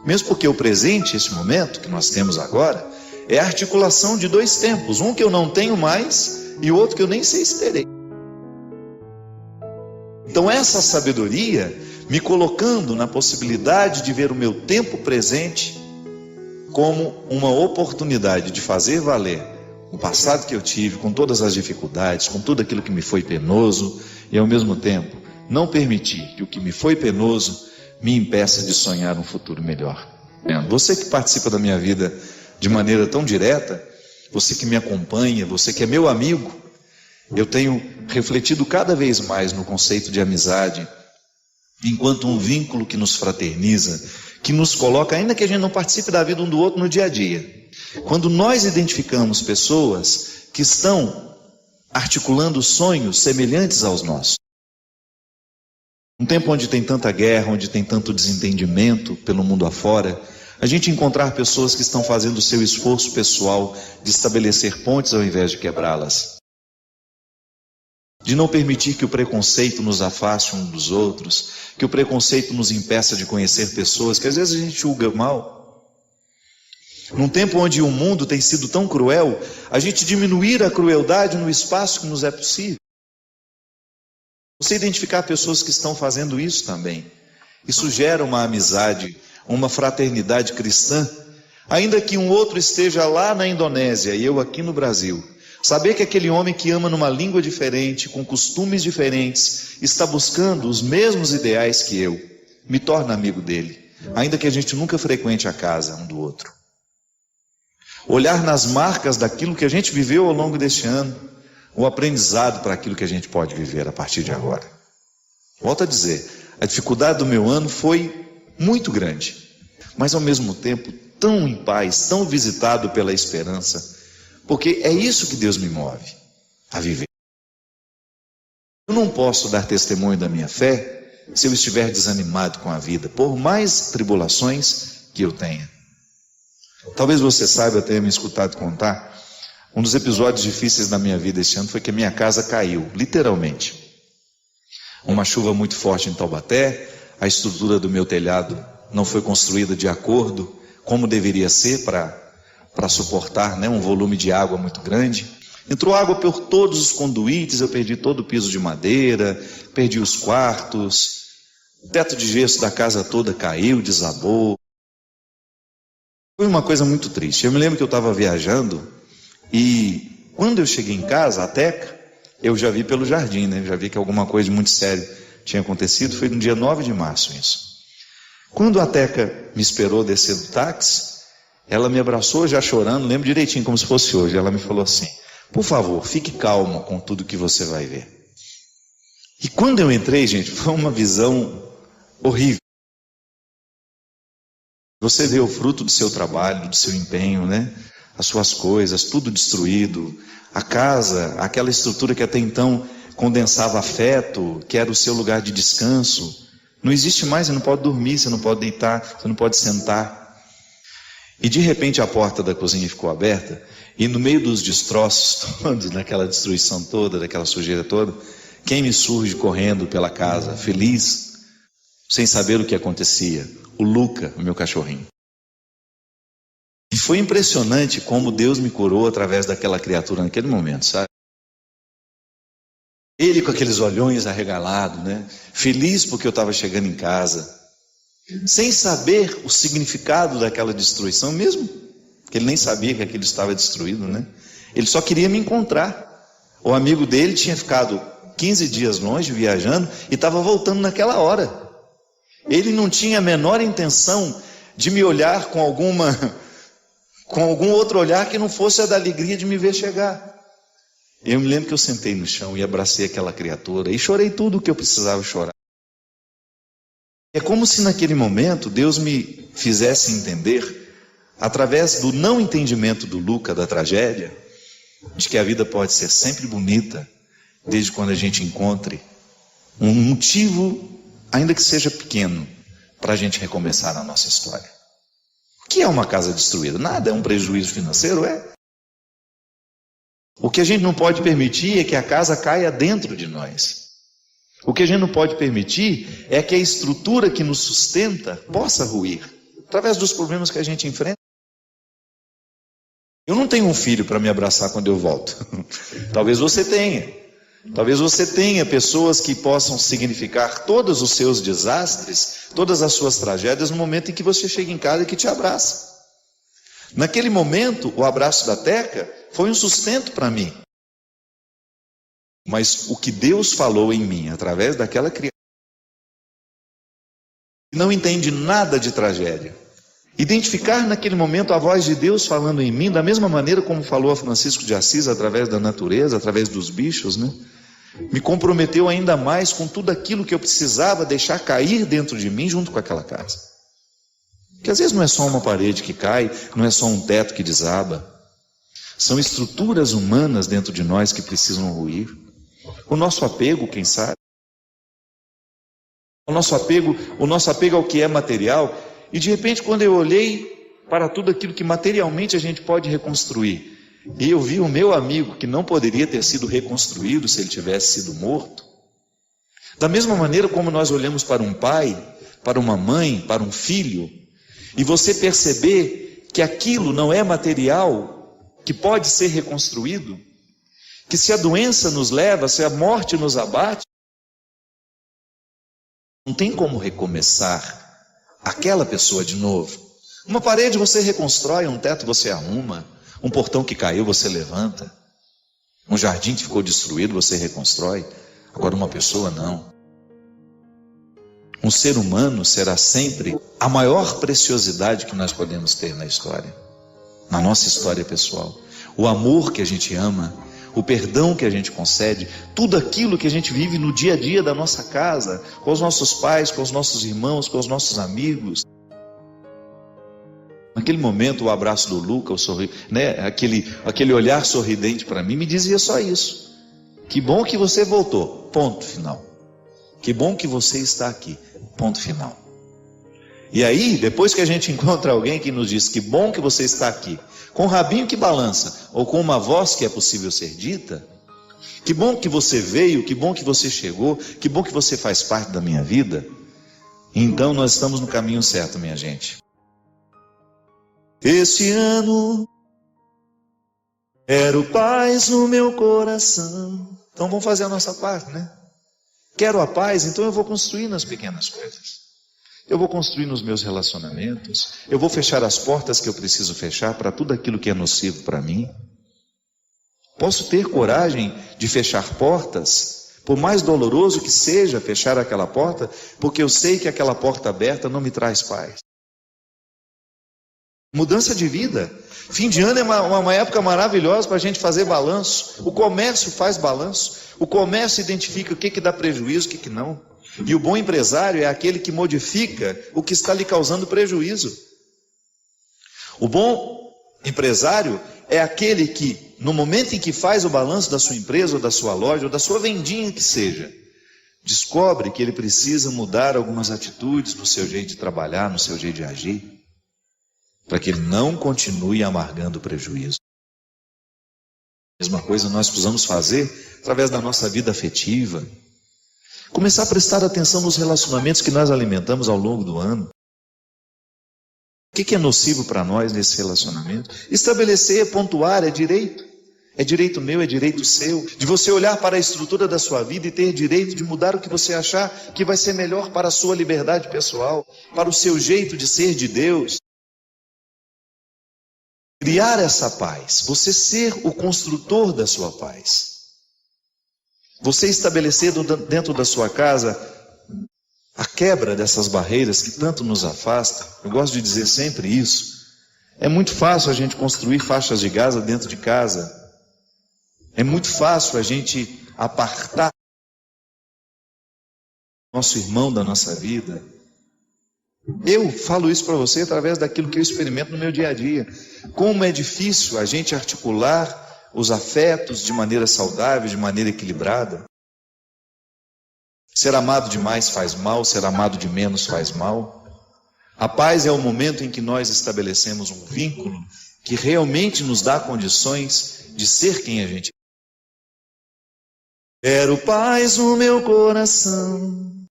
Mesmo porque o presente, esse momento que nós temos agora, é a articulação de dois tempos, um que eu não tenho mais e o outro que eu nem sei se terei. Então essa sabedoria, me colocando na possibilidade de ver o meu tempo presente como uma oportunidade de fazer valer o passado que eu tive, com todas as dificuldades, com tudo aquilo que me foi penoso, e ao mesmo tempo não permitir que o que me foi penoso me impeça de sonhar um futuro melhor. Você que participa da minha vida de maneira tão direta, você que me acompanha, você que é meu amigo, eu tenho refletido cada vez mais no conceito de amizade, enquanto um vínculo que nos fraterniza, que nos coloca, ainda que a gente não participe da vida um do outro no dia a dia. Quando nós identificamos pessoas que estão articulando sonhos semelhantes aos nossos, um tempo onde tem tanta guerra, onde tem tanto desentendimento pelo mundo afora, a gente encontrar pessoas que estão fazendo o seu esforço pessoal de estabelecer pontes ao invés de quebrá-las, de não permitir que o preconceito nos afaste um dos outros, que o preconceito nos impeça de conhecer pessoas que às vezes a gente julga mal. Num tempo onde o mundo tem sido tão cruel, a gente diminuir a crueldade no espaço que nos é possível. Você identificar pessoas que estão fazendo isso também. Isso gera uma amizade, uma fraternidade cristã, ainda que um outro esteja lá na Indonésia e eu aqui no Brasil. Saber que aquele homem que ama numa língua diferente, com costumes diferentes, está buscando os mesmos ideais que eu, me torna amigo dele, ainda que a gente nunca frequente a casa um do outro. Olhar nas marcas daquilo que a gente viveu ao longo deste ano, o aprendizado para aquilo que a gente pode viver a partir de agora. Volto a dizer, a dificuldade do meu ano foi muito grande, mas ao mesmo tempo tão em paz, tão visitado pela esperança, porque é isso que Deus me move a viver. Eu não posso dar testemunho da minha fé se eu estiver desanimado com a vida, por mais tribulações que eu tenha. Talvez você saiba, eu tenha me escutado contar, um dos episódios difíceis da minha vida este ano foi que a minha casa caiu, literalmente. Uma chuva muito forte em Taubaté, a estrutura do meu telhado não foi construída de acordo como deveria ser para suportar, um volume de água muito grande. Entrou água por todos os conduítes, eu perdi todo o piso de madeira, perdi os quartos, o teto de gesso da casa toda caiu, desabou. Foi uma coisa muito triste. Eu me lembro que eu estava viajando e quando eu cheguei em casa, a Teca, eu já vi pelo jardim, já vi que alguma coisa de muito sério tinha acontecido. Foi no dia 9 de março isso. Quando a Teca me esperou descer do táxi, ela me abraçou já chorando, lembro direitinho como se fosse hoje. Ela me falou assim: por favor, fique calmo com tudo que você vai ver. E quando eu entrei, gente, foi uma visão horrível. Você vê o fruto do seu trabalho, do seu empenho, as suas coisas, tudo destruído. A casa, aquela estrutura que até então condensava afeto, que era o seu lugar de descanso, não existe mais. Você não pode dormir, você não pode deitar, você não pode sentar. E de repente a porta da cozinha ficou aberta, e no meio dos destroços todos, daquela destruição toda, daquela sujeira toda, quem me surge correndo pela casa, feliz, sem saber o que acontecia? O Luca, o meu cachorrinho. E foi impressionante como Deus me curou através daquela criatura naquele momento, sabe? Ele com aqueles olhões arregalados, feliz porque eu estava chegando em casa, sem saber o significado daquela destruição, mesmo que ele nem sabia que aquilo estava destruído, Ele só queria me encontrar. O amigo dele tinha ficado 15 dias longe, viajando, e estava voltando naquela hora. Ele não tinha a menor intenção de me olhar com algum outro olhar que não fosse a da alegria de me ver chegar. Eu me lembro que eu sentei no chão e abracei aquela criatura e chorei tudo o que eu precisava chorar. É como se naquele momento Deus me fizesse entender, através do não entendimento do Luca, da tragédia, de que a vida pode ser sempre bonita, desde quando a gente encontre um motivo, ainda que seja pequeno, para a gente recomeçar a nossa história. O que é uma casa destruída? Nada, é um prejuízo financeiro, é. O que a gente não pode permitir é que a casa caia dentro de nós. O que a gente não pode permitir é que a estrutura que nos sustenta possa ruir, através dos problemas que a gente enfrenta. Eu não tenho um filho para me abraçar quando eu volto. Talvez você tenha. Talvez você tenha pessoas que possam significar todos os seus desastres, todas as suas tragédias, no momento em que você chega em casa e que te abraça. Naquele momento, o abraço da Teca foi um sustento para mim. Mas o que Deus falou em mim, através daquela criança, não entende nada de tragédia. Identificar naquele momento a voz de Deus falando em mim, da mesma maneira como falou a Francisco de Assis, através da natureza, através dos bichos, né? Me comprometeu ainda mais com tudo aquilo que eu precisava deixar cair dentro de mim junto com aquela casa. Porque às vezes não é só uma parede que cai, não é só um teto que desaba. São estruturas humanas dentro de nós que precisam ruir. O nosso apego, quem sabe? O nosso apego ao que é material. E de repente, quando eu olhei para tudo aquilo que materialmente a gente pode reconstruir, e eu vi o meu amigo que não poderia ter sido reconstruído se ele tivesse sido morto. Da mesma maneira como nós olhamos para um pai, para uma mãe, para um filho, e você perceber que aquilo não é material, que pode ser reconstruído, que se a doença nos leva, se a morte nos abate, não tem como recomeçar aquela pessoa de novo. Uma parede você reconstrói, um teto você arruma, um portão que caiu você levanta, um jardim que ficou destruído você reconstrói. Agora uma pessoa não. Um ser humano será sempre a maior preciosidade que nós podemos ter na história, na nossa história pessoal. O amor que a gente ama, o perdão que a gente concede, tudo aquilo que a gente vive no dia a dia da nossa casa, com os nossos pais, com os nossos irmãos, com os nossos amigos. Naquele momento, o abraço do Luca, aquele olhar sorridente para mim, me dizia só isso. Que bom que você voltou, ponto final. Que bom que você está aqui, ponto final. E aí, depois que a gente encontra alguém que nos diz que bom que você está aqui, com um rabinho que balança, ou com uma voz que é possível ser dita, que bom que você veio, que bom que você chegou, que bom que você faz parte da minha vida, então nós estamos no caminho certo, minha gente. Esse ano quero paz no meu coração. Então vamos fazer a nossa parte, né? Quero a paz, então eu vou construir nas pequenas coisas. Eu vou construir nos meus relacionamentos. Eu vou fechar as portas que eu preciso fechar para tudo aquilo que é nocivo para mim. Posso ter coragem de fechar portas, por mais doloroso que seja fechar aquela porta, porque eu sei que aquela porta aberta não me traz paz. Mudança de vida. Fim de ano é uma época maravilhosa para a gente fazer balanço. O comércio faz balanço. O comércio identifica o que dá prejuízo, o que não. E o bom empresário é aquele que modifica o que está lhe causando prejuízo. O bom empresário é aquele que, no momento em que faz o balanço da sua empresa, ou da sua loja, ou da sua vendinha que seja, descobre que ele precisa mudar algumas atitudes no seu jeito de trabalhar, no seu jeito de agir, para que ele não continue amargando o prejuízo. A mesma coisa nós precisamos fazer através da nossa vida afetiva. Começar a prestar atenção nos relacionamentos que nós alimentamos ao longo do ano. O que é nocivo para nós nesse relacionamento? Estabelecer, pontuar, é direito. É direito meu, é direito seu. De você olhar para a estrutura da sua vida e ter direito de mudar o que você achar que vai ser melhor para a sua liberdade pessoal, para o seu jeito de ser de Deus. Criar essa paz, você ser o construtor da sua paz. Você estabelecer dentro da sua casa a quebra dessas barreiras que tanto nos afastam. Eu gosto de dizer sempre isso. É muito fácil a gente construir faixas de Gaza dentro de casa. É muito fácil a gente apartar nosso irmão da nossa vida. Eu falo isso para você através daquilo que eu experimento no meu dia a dia. Como é difícil a gente articular os afetos de maneira saudável, de maneira equilibrada. Ser amado demais faz mal, ser amado de menos faz mal. A paz é o momento em que nós estabelecemos um vínculo que realmente nos dá condições de ser quem a gente é. Quero paz no meu coração.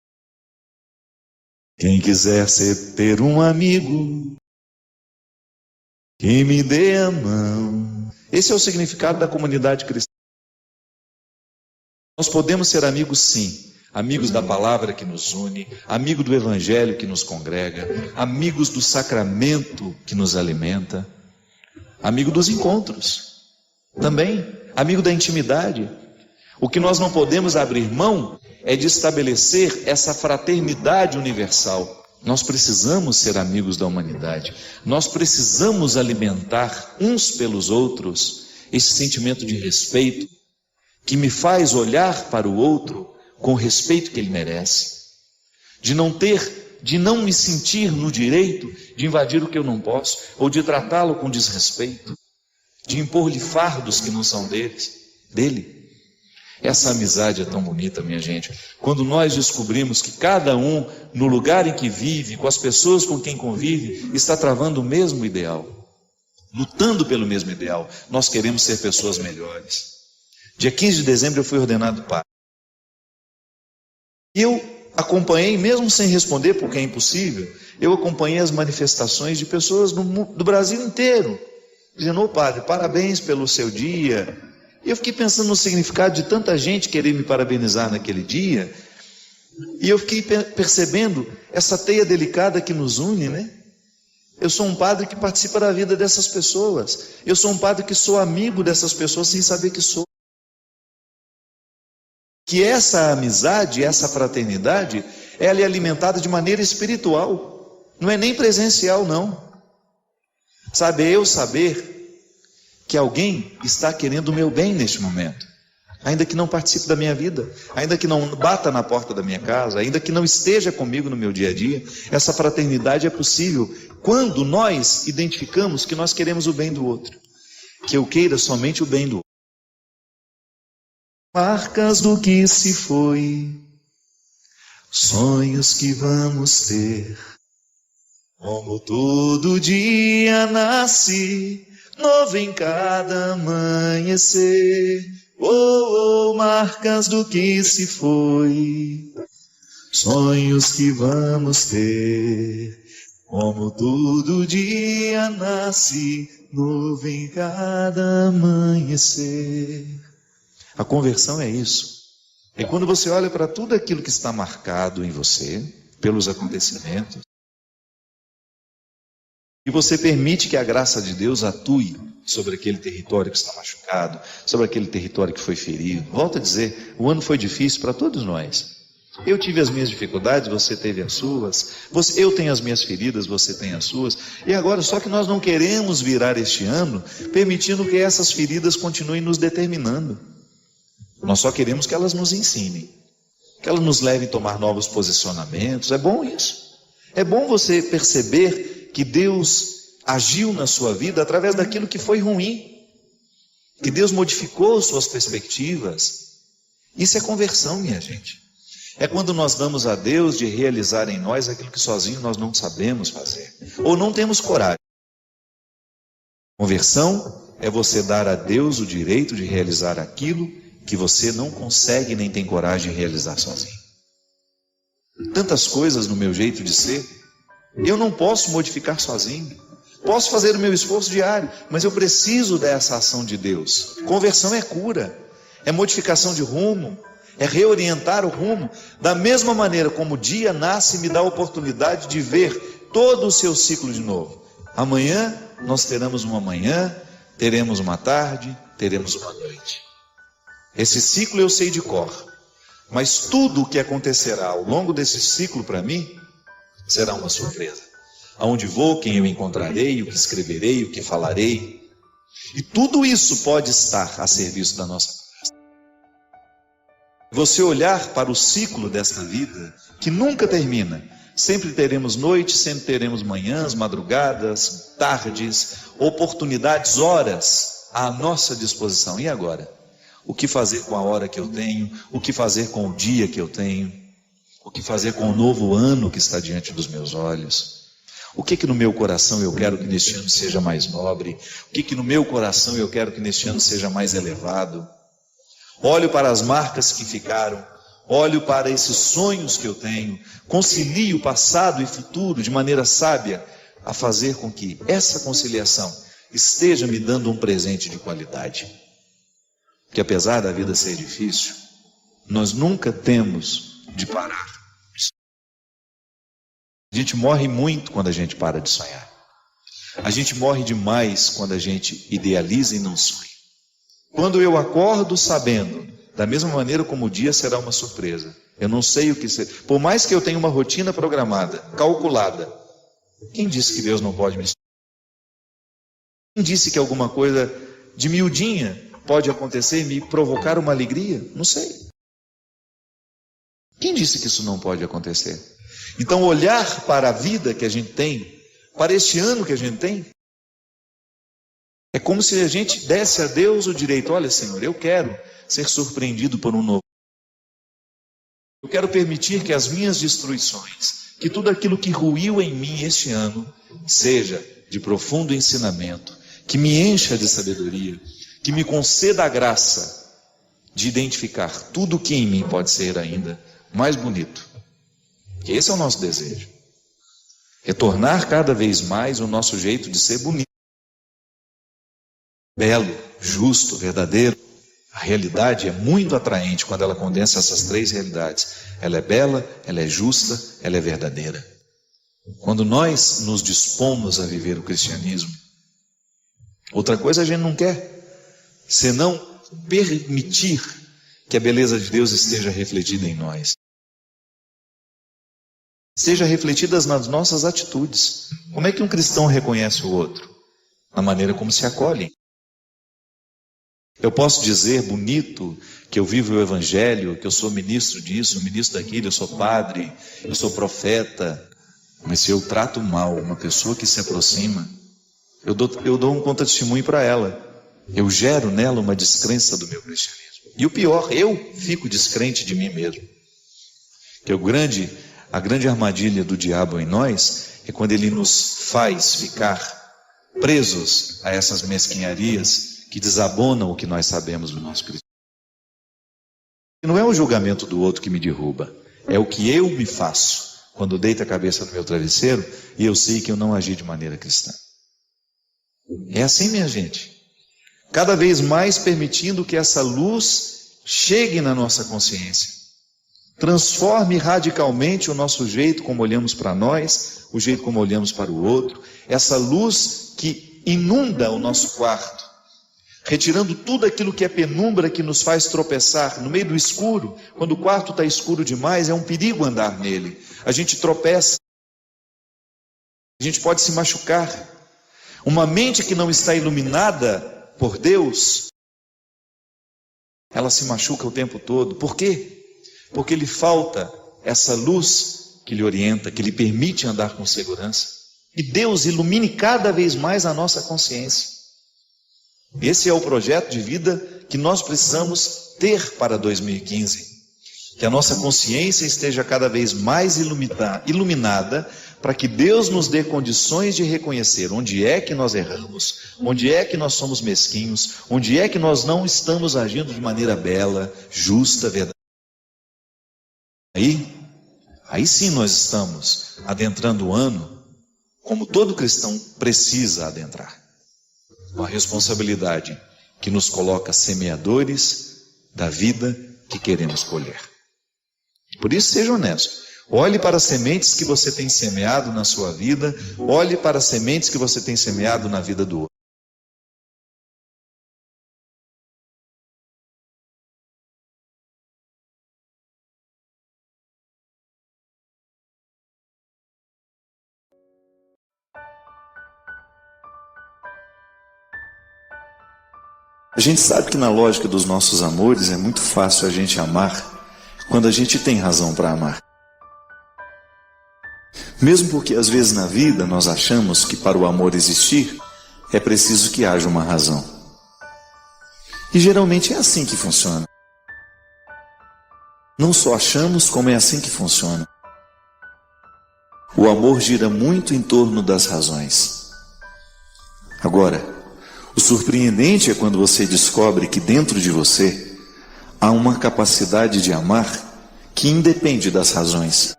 Quem quiser ter um amigo que me dê a mão. Esse é o significado da comunidade cristã. Nós podemos ser amigos, sim. Amigos da palavra que nos une, amigo do evangelho que nos congrega, amigos do sacramento que nos alimenta, amigo dos encontros, também, amigo da intimidade. O que nós não podemos abrir mão é de estabelecer essa fraternidade universal. Nós precisamos ser amigos da humanidade, nós precisamos alimentar uns pelos outros esse sentimento de respeito que me faz olhar para o outro com o respeito que ele merece, de não me sentir no direito de invadir o que eu não posso, ou de tratá-lo com desrespeito, de impor-lhe fardos que não são dele. Essa amizade é tão bonita, minha gente, quando nós descobrimos que cada um, no lugar em que vive, com as pessoas com quem convive, está travando o mesmo ideal, lutando pelo mesmo ideal. Nós queremos ser pessoas melhores. Dia 15 de dezembro eu fui ordenado padre. E eu acompanhei, mesmo sem responder, porque é impossível, eu acompanhei as manifestações de pessoas do Brasil inteiro, dizendo: ô padre, parabéns pelo seu dia. E eu fiquei pensando no significado de tanta gente querer me parabenizar naquele dia, e eu fiquei percebendo essa teia delicada que nos une, né? Eu sou um padre que participa da vida dessas pessoas, eu sou um padre que sou amigo dessas pessoas sem saber que sou. Que essa amizade, essa fraternidade, ela é alimentada de maneira espiritual, não é nem presencial, não. Sabe, é eu saber que alguém está querendo o meu bem neste momento, ainda que não participe da minha vida, ainda que não bata na porta da minha casa, ainda que não esteja comigo no meu dia a dia. Essa fraternidade é possível quando nós identificamos que nós queremos o bem do outro, que eu queira somente o bem do outro. Marcas do que se foi, sonhos que vamos ter, como todo dia nasce, novo em cada amanhecer. Oh, oh, marcas do que se foi, sonhos que vamos ter, como todo dia nasce, novo em cada amanhecer. A conversão é isso. É quando você olha para tudo aquilo que está marcado em você, pelos acontecimentos, e você permite que a graça de Deus atue sobre aquele território que está machucado, sobre aquele território que foi ferido. Volto a dizer, o ano foi difícil para todos nós. Eu tive as minhas dificuldades, você teve as suas. Eu tenho as minhas feridas, você tem as suas. E agora, só que nós não queremos virar este ano permitindo que essas feridas continuem nos determinando. Nós só queremos que elas nos ensinem, que elas nos levem a tomar novos posicionamentos. É bom isso. É bom você perceber que Deus agiu na sua vida através daquilo que foi ruim, que Deus modificou suas perspectivas. Isso é conversão, minha gente. É quando nós damos a Deus de realizar em nós aquilo que sozinho nós não sabemos fazer, ou não temos coragem. Conversão é você dar a Deus o direito de realizar aquilo que você não consegue nem tem coragem de realizar sozinho. Tantas coisas no meu jeito de ser, eu não posso modificar sozinho. Posso fazer o meu esforço diário, mas eu preciso dessa ação de Deus. Conversão é cura, é modificação de rumo, é reorientar o rumo. Da mesma maneira como o dia nasce e me dá a oportunidade de ver todo o seu ciclo de novo. Amanhã nós teremos uma manhã, teremos uma tarde, teremos uma noite. Esse ciclo eu sei de cor, mas tudo o que acontecerá ao longo desse ciclo para mim será uma surpresa. Aonde vou, quem eu encontrarei, o que escreverei, o que falarei. E tudo isso pode estar a serviço da nossa conversa. Você olhar para o ciclo desta vida, que nunca termina. Sempre teremos noites, sempre teremos manhãs, madrugadas, tardes, oportunidades, horas à nossa disposição. E agora? O que fazer com a hora que eu tenho? O que fazer com o dia que eu tenho? O que fazer com o novo ano que está diante dos meus olhos? O que no meu coração eu quero que neste ano seja mais nobre? O que no meu coração eu quero que neste ano seja mais elevado? olho para as marcas que ficaram, olho para esses sonhos que eu tenho, concilio passado e futuro de maneira sábia, a fazer com que essa conciliação esteja me dando um presente de qualidade. Porque apesar da vida ser difícil, nós nunca temos de parar. A gente morre muito quando a gente para de sonhar. A gente morre demais quando a gente idealiza e não sonha. Quando eu acordo sabendo, da mesma maneira como o dia será uma surpresa, eu não sei o que ser. Por mais que eu tenha uma rotina programada, calculada, quem disse que Deus não pode me surpreender? Quem disse que alguma coisa de miudinha pode acontecer e me provocar uma alegria? Não sei. Quem disse que isso não pode acontecer? Então, olhar para a vida que a gente tem, para este ano que a gente tem, é como se a gente desse a Deus o direito: olha, Senhor, eu quero ser surpreendido por um novo. Eu quero permitir que as minhas destruições, que tudo aquilo que ruiu em mim este ano, seja de profundo ensinamento, que me encha de sabedoria, que me conceda a graça de identificar tudo o que em mim pode ser ainda mais bonito. Que esse é o nosso desejo. É tornar cada vez mais o nosso jeito de ser bonito, belo, justo, verdadeiro. A realidade é muito atraente quando ela condensa essas três realidades. Ela é bela, ela é justa, ela é verdadeira. Quando nós nos dispomos a viver o cristianismo, outra coisa a gente não quer, senão permitir que a beleza de Deus esteja refletida em nós. Seja refletidas nas nossas atitudes. Como é que um cristão reconhece o outro? Na maneira como se acolhem. Eu posso dizer bonito que eu vivo o evangelho, que eu sou ministro disso, ministro daquilo, eu sou padre, eu sou profeta, mas se eu trato mal uma pessoa que se aproxima, eu dou um contra-testemunho para ela. Eu gero nela uma descrença do meu cristianismo. E o pior, eu fico descrente de mim mesmo. Que a grande armadilha do diabo em nós é quando ele nos faz ficar presos a essas mesquinharias que desabonam o que nós sabemos do nosso cristianismo. Não é o julgamento do outro que me derruba, é o que eu me faço quando deito a cabeça no meu travesseiro e eu sei que eu não agi de maneira cristã. É assim, minha gente. Cada vez mais permitindo que essa luz chegue na nossa consciência. Transforme radicalmente o nosso jeito como olhamos para nós, o jeito como olhamos para o outro. Essa luz que inunda o nosso quarto, retirando tudo aquilo que é penumbra que nos faz tropeçar no meio do escuro. Quando o quarto está escuro demais, é um perigo andar nele. A gente tropeça, a gente pode se machucar. Uma mente que não está iluminada por Deus, ela se machuca o tempo todo. Por quê? Porque lhe falta essa luz que lhe orienta, que lhe permite andar com segurança. E Deus ilumine cada vez mais a nossa consciência. Esse é o projeto de vida que nós precisamos ter para 2015. Que a nossa consciência esteja cada vez mais iluminada, para que Deus nos dê condições de reconhecer onde é que nós erramos, onde é que nós somos mesquinhos, onde é que nós não estamos agindo de maneira bela, justa, verdadeira. Aí sim nós estamos adentrando o ano como todo cristão precisa adentrar. Uma responsabilidade que nos coloca semeadores da vida que queremos colher. Por isso, seja honesto. Olhe para as sementes que você tem semeado na sua vida, olhe para as sementes que você tem semeado na vida do outro. A gente sabe que na lógica dos nossos amores é muito fácil a gente amar quando a gente tem razão para amar. Mesmo porque às vezes na vida nós achamos que para o amor existir é preciso que haja uma razão. E geralmente é assim que funciona. Não só achamos, como é assim que funciona. O amor gira muito em torno das razões. Agora, o surpreendente é quando você descobre que dentro de você há uma capacidade de amar que independe das razões.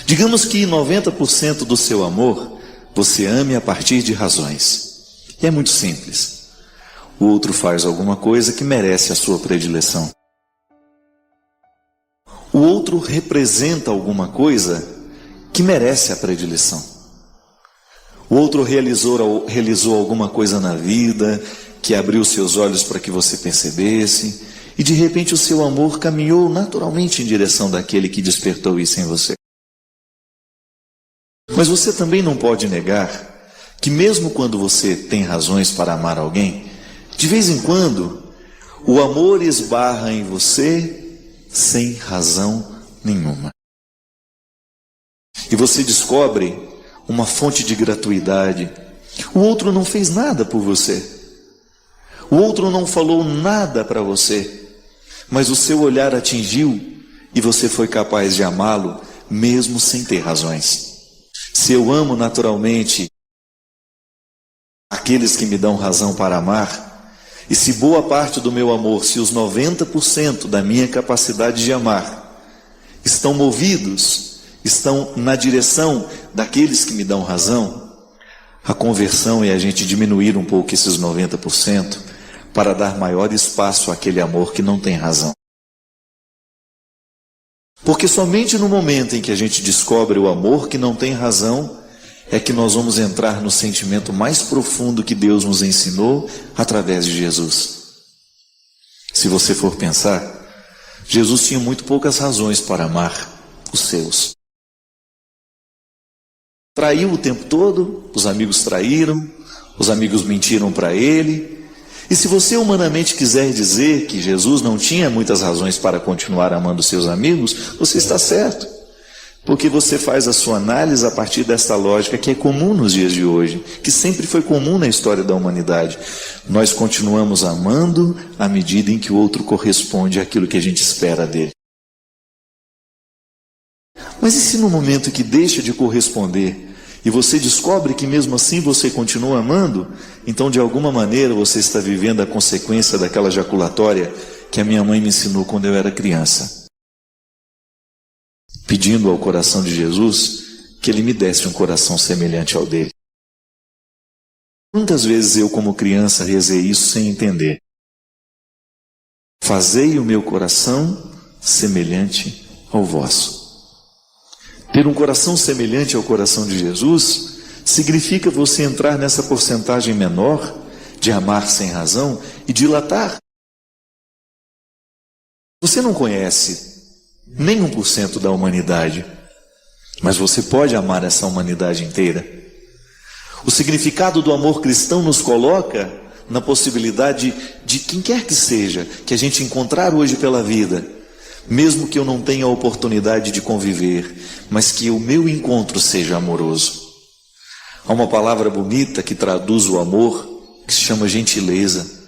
Digamos que 90% do seu amor você ame a partir de razões. E é muito simples. O outro faz alguma coisa que merece a sua predileção. O outro representa alguma coisa que merece a predileção. O outro realizou alguma coisa na vida que abriu seus olhos para que você percebesse, e de repente o seu amor caminhou naturalmente em direção daquele que despertou isso em você. Mas você também não pode negar que mesmo quando você tem razões para amar alguém, de vez em quando o amor esbarra em você sem razão nenhuma. E você descobre uma fonte de gratuidade. O outro não fez nada por você. O outro não falou nada para você. Mas o seu olhar atingiu e você foi capaz de amá-lo mesmo sem ter razões. Se eu amo naturalmente aqueles que me dão razão para amar, e se boa parte do meu amor, se os 90% da minha capacidade de amar estão movidos, estão na direção daqueles que me dão razão, a conversão é a gente diminuir um pouco esses 90% para dar maior espaço àquele amor que não tem razão. Porque somente no momento em que a gente descobre o amor que não tem razão, é que nós vamos entrar no sentimento mais profundo que Deus nos ensinou através de Jesus. Se você for pensar, Jesus tinha muito poucas razões para amar os seus. Traiu o tempo todo, os amigos traíram, os amigos mentiram para ele. E se você humanamente quiser dizer que Jesus não tinha muitas razões para continuar amando seus amigos, você está certo. Porque você faz a sua análise a partir desta lógica que é comum nos dias de hoje, que sempre foi comum na história da humanidade. Nós continuamos amando à medida em que o outro corresponde àquilo que a gente espera dele. Mas e se no momento que deixa de corresponder e você descobre que mesmo assim você continua amando, então de alguma maneira você está vivendo a consequência daquela jaculatória que a minha mãe me ensinou quando eu era criança, pedindo ao coração de Jesus que ele me desse um coração semelhante ao dele. Quantas vezes eu, como criança, rezei isso sem entender? Fazei o meu coração semelhante ao vosso. Ter um coração semelhante ao coração de Jesus significa você entrar nessa porcentagem menor de amar sem razão e dilatar. Você não conhece nem 1% da humanidade, mas você pode amar essa humanidade inteira. O significado do amor cristão nos coloca na possibilidade de quem quer que seja que a gente encontrar hoje pela vida, mesmo que eu não tenha a oportunidade de conviver, mas que o meu encontro seja amoroso. Há uma palavra bonita que traduz o amor, que se chama gentileza.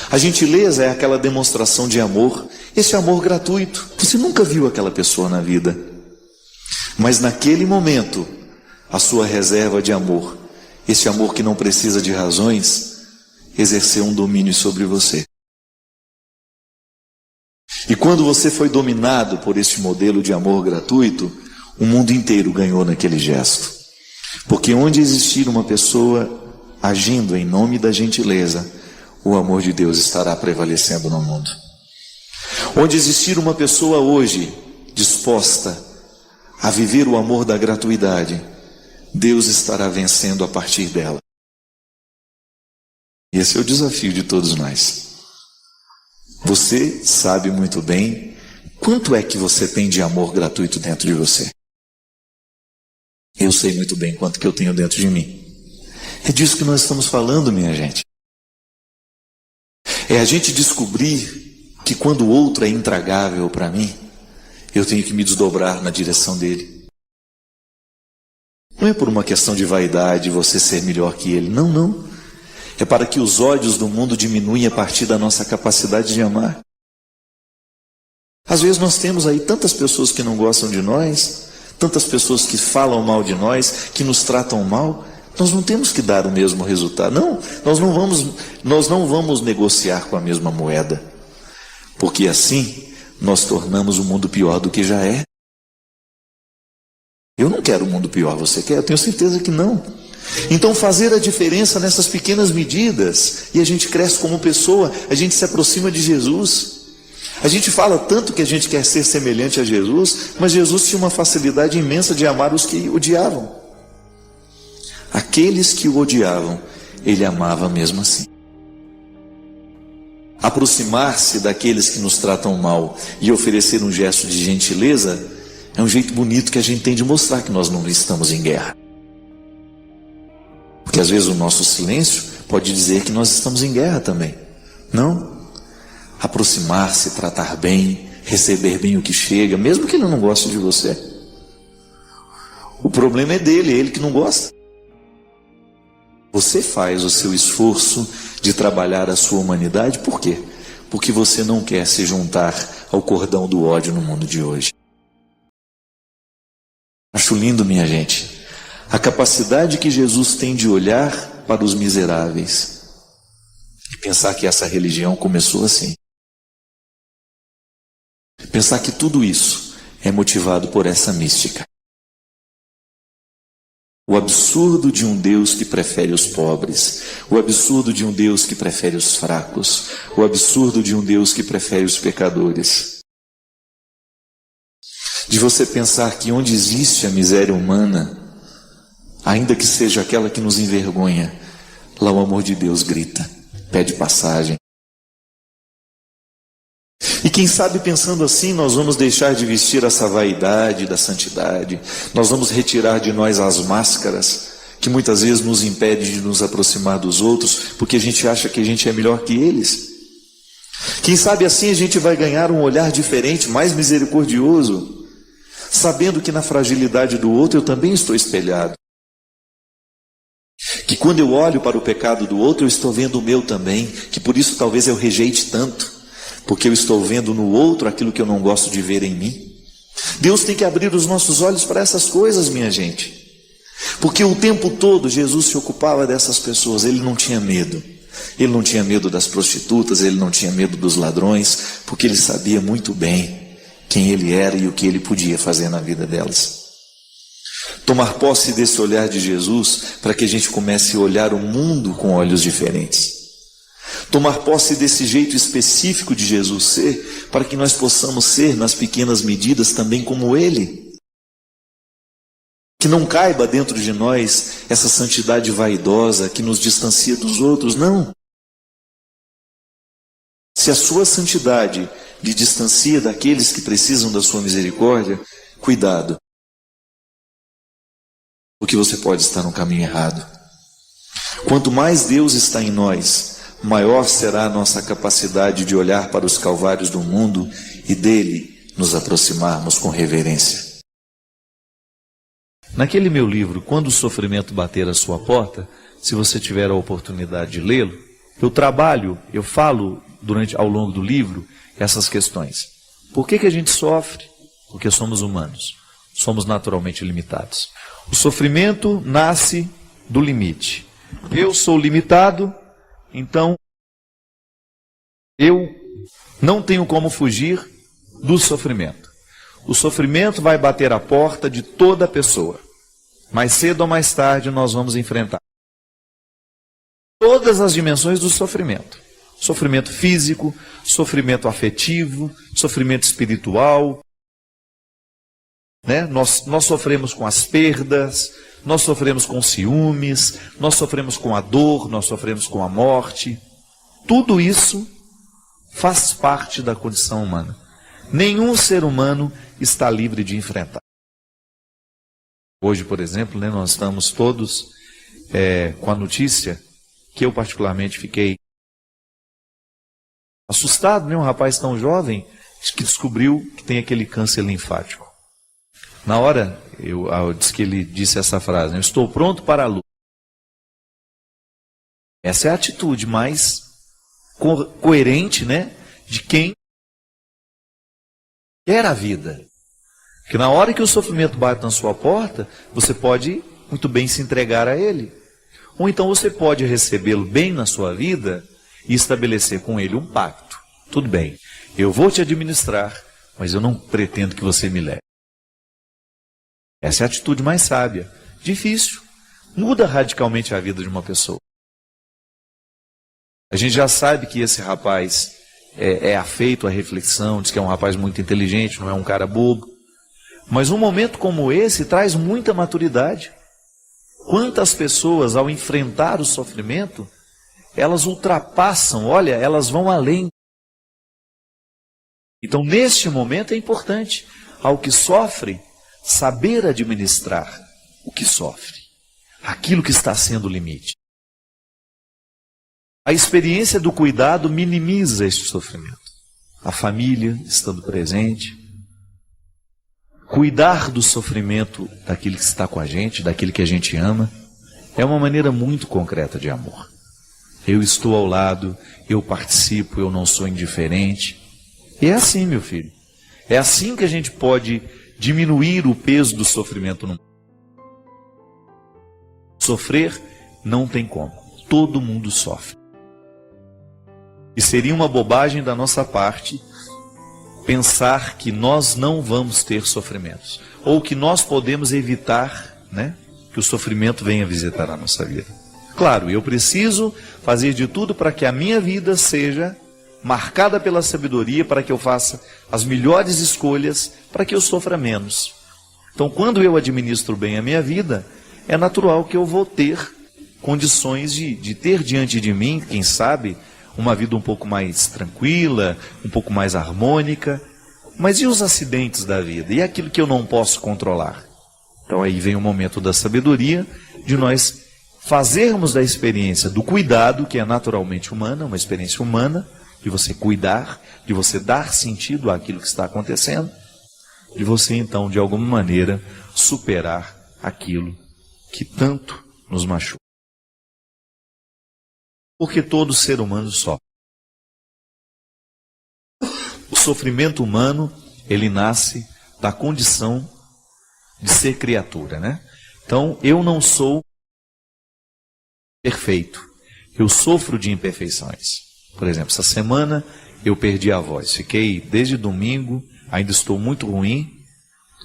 A gentileza é aquela demonstração de amor, esse amor gratuito. Você nunca viu aquela pessoa na vida, mas naquele momento, a sua reserva de amor, esse amor que não precisa de razões, exerceu um domínio sobre você. E quando você foi dominado por este modelo de amor gratuito, o mundo inteiro ganhou naquele gesto. Porque onde existir uma pessoa agindo em nome da gentileza, o amor de Deus estará prevalecendo no mundo. Onde existir uma pessoa hoje disposta a viver o amor da gratuidade, Deus estará vencendo a partir dela. Esse é o desafio de todos nós. Você sabe muito bem quanto é que você tem de amor gratuito dentro de você. Eu sei muito bem quanto que eu tenho dentro de mim. É disso que nós estamos falando, minha gente. É a gente descobrir que quando o outro é intragável para mim, eu tenho que me desdobrar na direção dele. Não é por uma questão de vaidade, você ser melhor que ele. Não, não. É para que os ódios do mundo diminuem a partir da nossa capacidade de amar. Às vezes nós temos aí tantas pessoas que não gostam de nós, tantas pessoas que falam mal de nós, que nos tratam mal, Nós não temos que dar o mesmo resultado. Não, nós não vamos negociar com a mesma moeda. Porque assim nós tornamos o mundo pior do que já é. Eu não quero um mundo pior, você quer? Eu tenho certeza que não. Então fazer a diferença nessas pequenas medidas, e a gente cresce como pessoa, a gente se aproxima de Jesus. A gente fala tanto que a gente quer ser semelhante a Jesus, mas Jesus tinha uma facilidade imensa de amar os que odiavam. Aqueles que o odiavam, ele amava mesmo assim. Aproximar-se daqueles que nos tratam mal e oferecer um gesto de gentileza é um jeito bonito que a gente tem de mostrar que nós não estamos em guerra. Porque às vezes o nosso silêncio pode dizer que nós estamos em guerra também. Não. Aproximar-se, tratar bem, receber bem o que chega, mesmo que ele não goste de você. O problema é dele, é ele que não gosta. Você faz o seu esforço de trabalhar a sua humanidade, por quê? Porque você não quer se juntar ao cordão do ódio no mundo de hoje. Acho lindo, minha gente, a capacidade que Jesus tem de olhar para os miseráveis e pensar que essa religião começou assim. Pensar que tudo isso é motivado por essa mística. O absurdo de um Deus que prefere os pobres, o absurdo de um Deus que prefere os fracos, o absurdo de um Deus que prefere os pecadores. De você pensar que onde existe a miséria humana, ainda que seja aquela que nos envergonha, lá o amor de Deus grita, pede passagem. E quem sabe pensando assim, nós vamos deixar de vestir essa vaidade da santidade, nós vamos retirar de nós as máscaras que muitas vezes nos impedem de nos aproximar dos outros, porque a gente acha que a gente é melhor que eles. Quem sabe assim a gente vai ganhar um olhar diferente, mais misericordioso, sabendo que na fragilidade do outro eu também estou espelhado. Que quando eu olho para o pecado do outro, eu estou vendo o meu também, que por isso talvez eu rejeite tanto, porque eu estou vendo no outro aquilo que eu não gosto de ver em mim. Deus tem que abrir os nossos olhos para essas coisas, minha gente. Porque o tempo todo Jesus se ocupava dessas pessoas, ele não tinha medo. Ele não tinha medo das prostitutas, ele não tinha medo dos ladrões, porque ele sabia muito bem quem ele era e o que ele podia fazer na vida delas. Tomar posse desse olhar de Jesus para que a gente comece a olhar o mundo com olhos diferentes. Tomar posse desse jeito específico de Jesus ser, para que nós possamos ser, nas pequenas medidas, também como Ele. Que não caiba dentro de nós essa santidade vaidosa que nos distancia dos outros, não. Se a sua santidade lhe distancia daqueles que precisam da sua misericórdia, cuidado, porque você pode estar no caminho errado. Quanto mais Deus está em nós, maior será a nossa capacidade de olhar para os calvários do mundo e dele nos aproximarmos com reverência. Naquele meu livro, Quando o Sofrimento Bater a Sua Porta, se você tiver a oportunidade de lê-lo, eu falo ao longo do livro essas questões. Por que a gente sofre? Porque somos humanos, somos naturalmente limitados. O sofrimento nasce do limite. Eu sou limitado, então eu não tenho como fugir do sofrimento. O sofrimento vai bater a porta de toda pessoa. Mais cedo ou mais tarde nós vamos enfrentar todas as dimensões do sofrimento. Sofrimento físico, sofrimento afetivo, sofrimento espiritual. Nós sofremos com as perdas, nós sofremos com ciúmes, nós sofremos com a dor, nós sofremos com a morte. Tudo isso faz parte da condição humana. Nenhum ser humano está livre de enfrentar. Hoje, por exemplo, nós estamos todos com a notícia que eu particularmente fiquei assustado, um rapaz tão jovem que descobriu que tem aquele câncer linfático. Na hora, eu disse que ele disse essa frase: eu estou pronto para a luta. Essa é a atitude mais coerente, de quem quer a vida. Porque na hora que o sofrimento bate na sua porta, você pode muito bem se entregar a ele. Ou então você pode recebê-lo bem na sua vida e estabelecer com ele um pacto. Tudo bem, eu vou te administrar, mas eu não pretendo que você me leve. Essa é a atitude mais sábia. Difícil. Muda radicalmente a vida de uma pessoa. A gente já sabe que esse rapaz é afeito à reflexão, diz que é um rapaz muito inteligente, não é um cara bobo. Mas um momento como esse traz muita maturidade. Quantas pessoas, ao enfrentar o sofrimento, elas ultrapassam, olha, elas vão além. Então, neste momento é importante, ao que sofre, saber administrar o que sofre, aquilo que está sendo o limite. A experiência do cuidado minimiza este sofrimento. A família estando presente, cuidar do sofrimento daquele que está com a gente, daquele que a gente ama, é uma maneira muito concreta de amor. Eu estou ao lado, eu participo, eu não sou indiferente. E é assim, meu filho. É assim que a gente pode diminuir o peso do sofrimento no mundo. Sofrer não tem como. Todo mundo sofre. E seria uma bobagem da nossa parte pensar que nós não vamos ter sofrimentos. Ou que nós podemos evitar, que o sofrimento venha visitar a nossa vida. Claro, eu preciso fazer de tudo para que a minha vida seja marcada pela sabedoria, para que eu faça as melhores escolhas, para que eu sofra menos. Então, quando eu administro bem a minha vida, é natural que eu vou ter condições de ter diante de mim, quem sabe, uma vida um pouco mais tranquila, um pouco mais harmônica. Mas e os acidentes da vida? E aquilo que eu não posso controlar? Então aí vem o momento da sabedoria, de nós fazermos da experiência do cuidado, que é naturalmente humana, uma experiência humana, de você cuidar, de você dar sentido àquilo que está acontecendo, de você então, de alguma maneira, superar aquilo que tanto nos machuca. Porque todo ser humano sofre. O sofrimento humano, ele nasce da condição de ser criatura, Então, eu não sou perfeito. Eu sofro de imperfeições. Por exemplo, essa semana eu perdi a voz. Fiquei desde domingo, ainda estou muito ruim.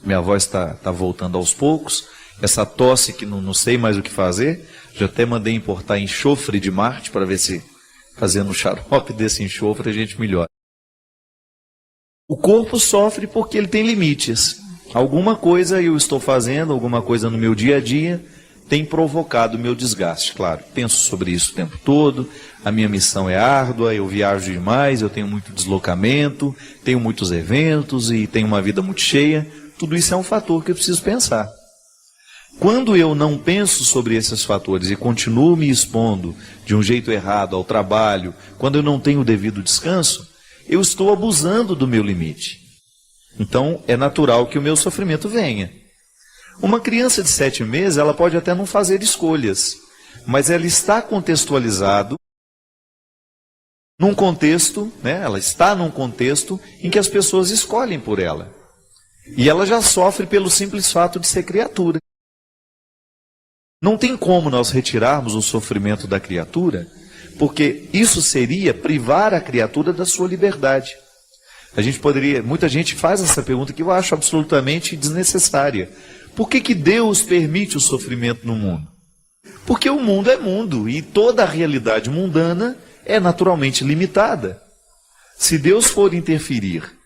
Minha voz está voltando aos poucos. Essa tosse que não sei mais o que fazer. Já até mandei importar enxofre de Marte para ver se fazendo o xarope desse enxofre a gente melhora. O corpo sofre porque ele tem limites. Alguma coisa eu estou fazendo, alguma coisa no meu dia a dia tem provocado o meu desgaste. Claro, penso sobre isso o tempo todo, a minha missão é árdua, eu viajo demais, eu tenho muito deslocamento, tenho muitos eventos e tenho uma vida muito cheia. Tudo isso é um fator que eu preciso pensar. Quando eu não penso sobre esses fatores e continuo me expondo de um jeito errado ao trabalho, quando eu não tenho o devido descanso, eu estou abusando do meu limite. Então, é natural que o meu sofrimento venha. Uma criança de 7 meses, ela pode até não fazer escolhas, mas ela está contextualizado num contexto, ela está num contexto em que as pessoas escolhem por ela. E ela já sofre pelo simples fato de ser criatura. Não tem como nós retirarmos o sofrimento da criatura, porque isso seria privar a criatura da sua liberdade. Muita gente faz essa pergunta que eu acho absolutamente desnecessária. Por que Deus permite o sofrimento no mundo? Porque o mundo é mundo e toda a realidade mundana é naturalmente limitada. Se Deus for interferir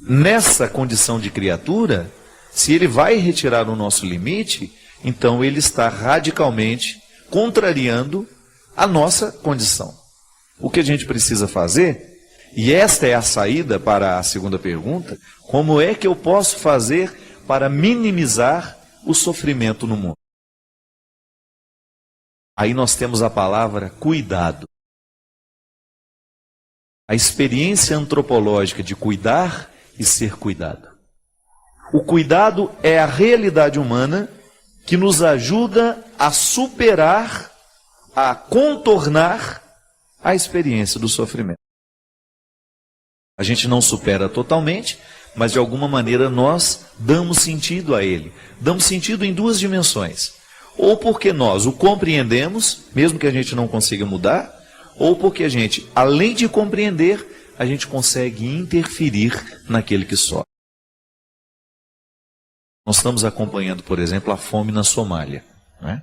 nessa condição de criatura, se Ele vai retirar o nosso limite, então Ele está radicalmente contrariando a nossa condição. O que a gente precisa fazer, e esta é a saída para a segunda pergunta, como é que eu posso fazer para minimizar o sofrimento no mundo? Aí nós temos a palavra cuidado. A experiência antropológica de cuidar e ser cuidado. O cuidado é a realidade humana que nos ajuda a superar, a contornar a experiência do sofrimento. A gente não supera totalmente, mas de alguma maneira nós damos sentido a ele. Damos sentido em duas dimensões. ou porque nós o compreendemos, mesmo que a gente não consiga mudar, ou porque a gente, além de compreender, a gente consegue interferir naquele que sofre. Nós estamos acompanhando, por exemplo, a fome na Somália, né?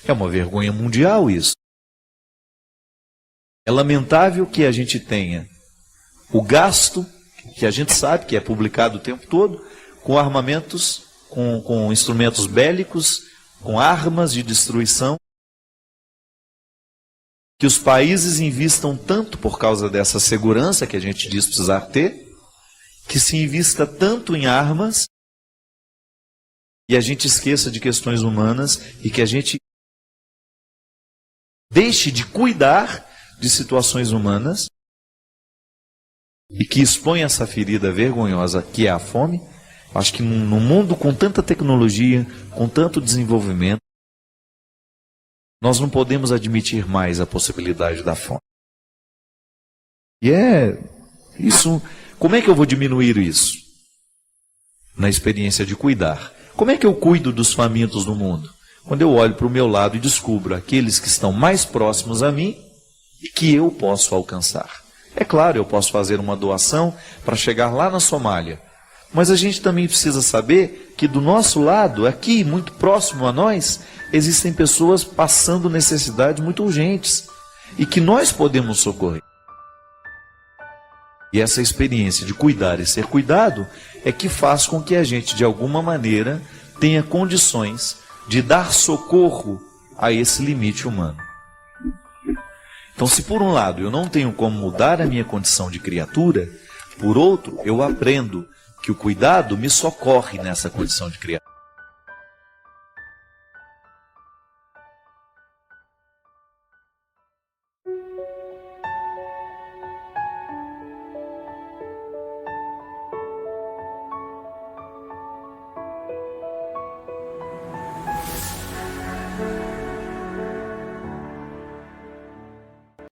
É uma vergonha mundial isso. É lamentável que a gente tenha o gasto, que a gente sabe que é publicado o tempo todo, com armamentos, com instrumentos bélicos, com armas de destruição, que os países invistam tanto por causa dessa segurança que a gente diz precisar ter, que se invista tanto em armas, e a gente esqueça de questões humanas, e que a gente deixe de cuidar de situações humanas, e que expõe essa ferida vergonhosa que é a fome. Acho que num mundo com tanta tecnologia, com tanto desenvolvimento, nós não podemos admitir mais a possibilidade da fome. E isso, como é que eu vou diminuir isso? Na experiência de cuidar. Como é que eu cuido dos famintos do mundo? Quando eu olho para o meu lado e descubro aqueles que estão mais próximos a mim e que eu posso alcançar. É claro, eu posso fazer uma doação para chegar lá na Somália, mas a gente também precisa saber que do nosso lado, aqui, muito próximo a nós, existem pessoas passando necessidades muito urgentes e que nós podemos socorrer. E essa experiência de cuidar e ser cuidado é que faz com que a gente, de alguma maneira, tenha condições de dar socorro a esse limite humano. Então, se por um lado eu não tenho como mudar a minha condição de criatura, por outro, eu aprendo que o cuidado me socorre nessa condição de criatura.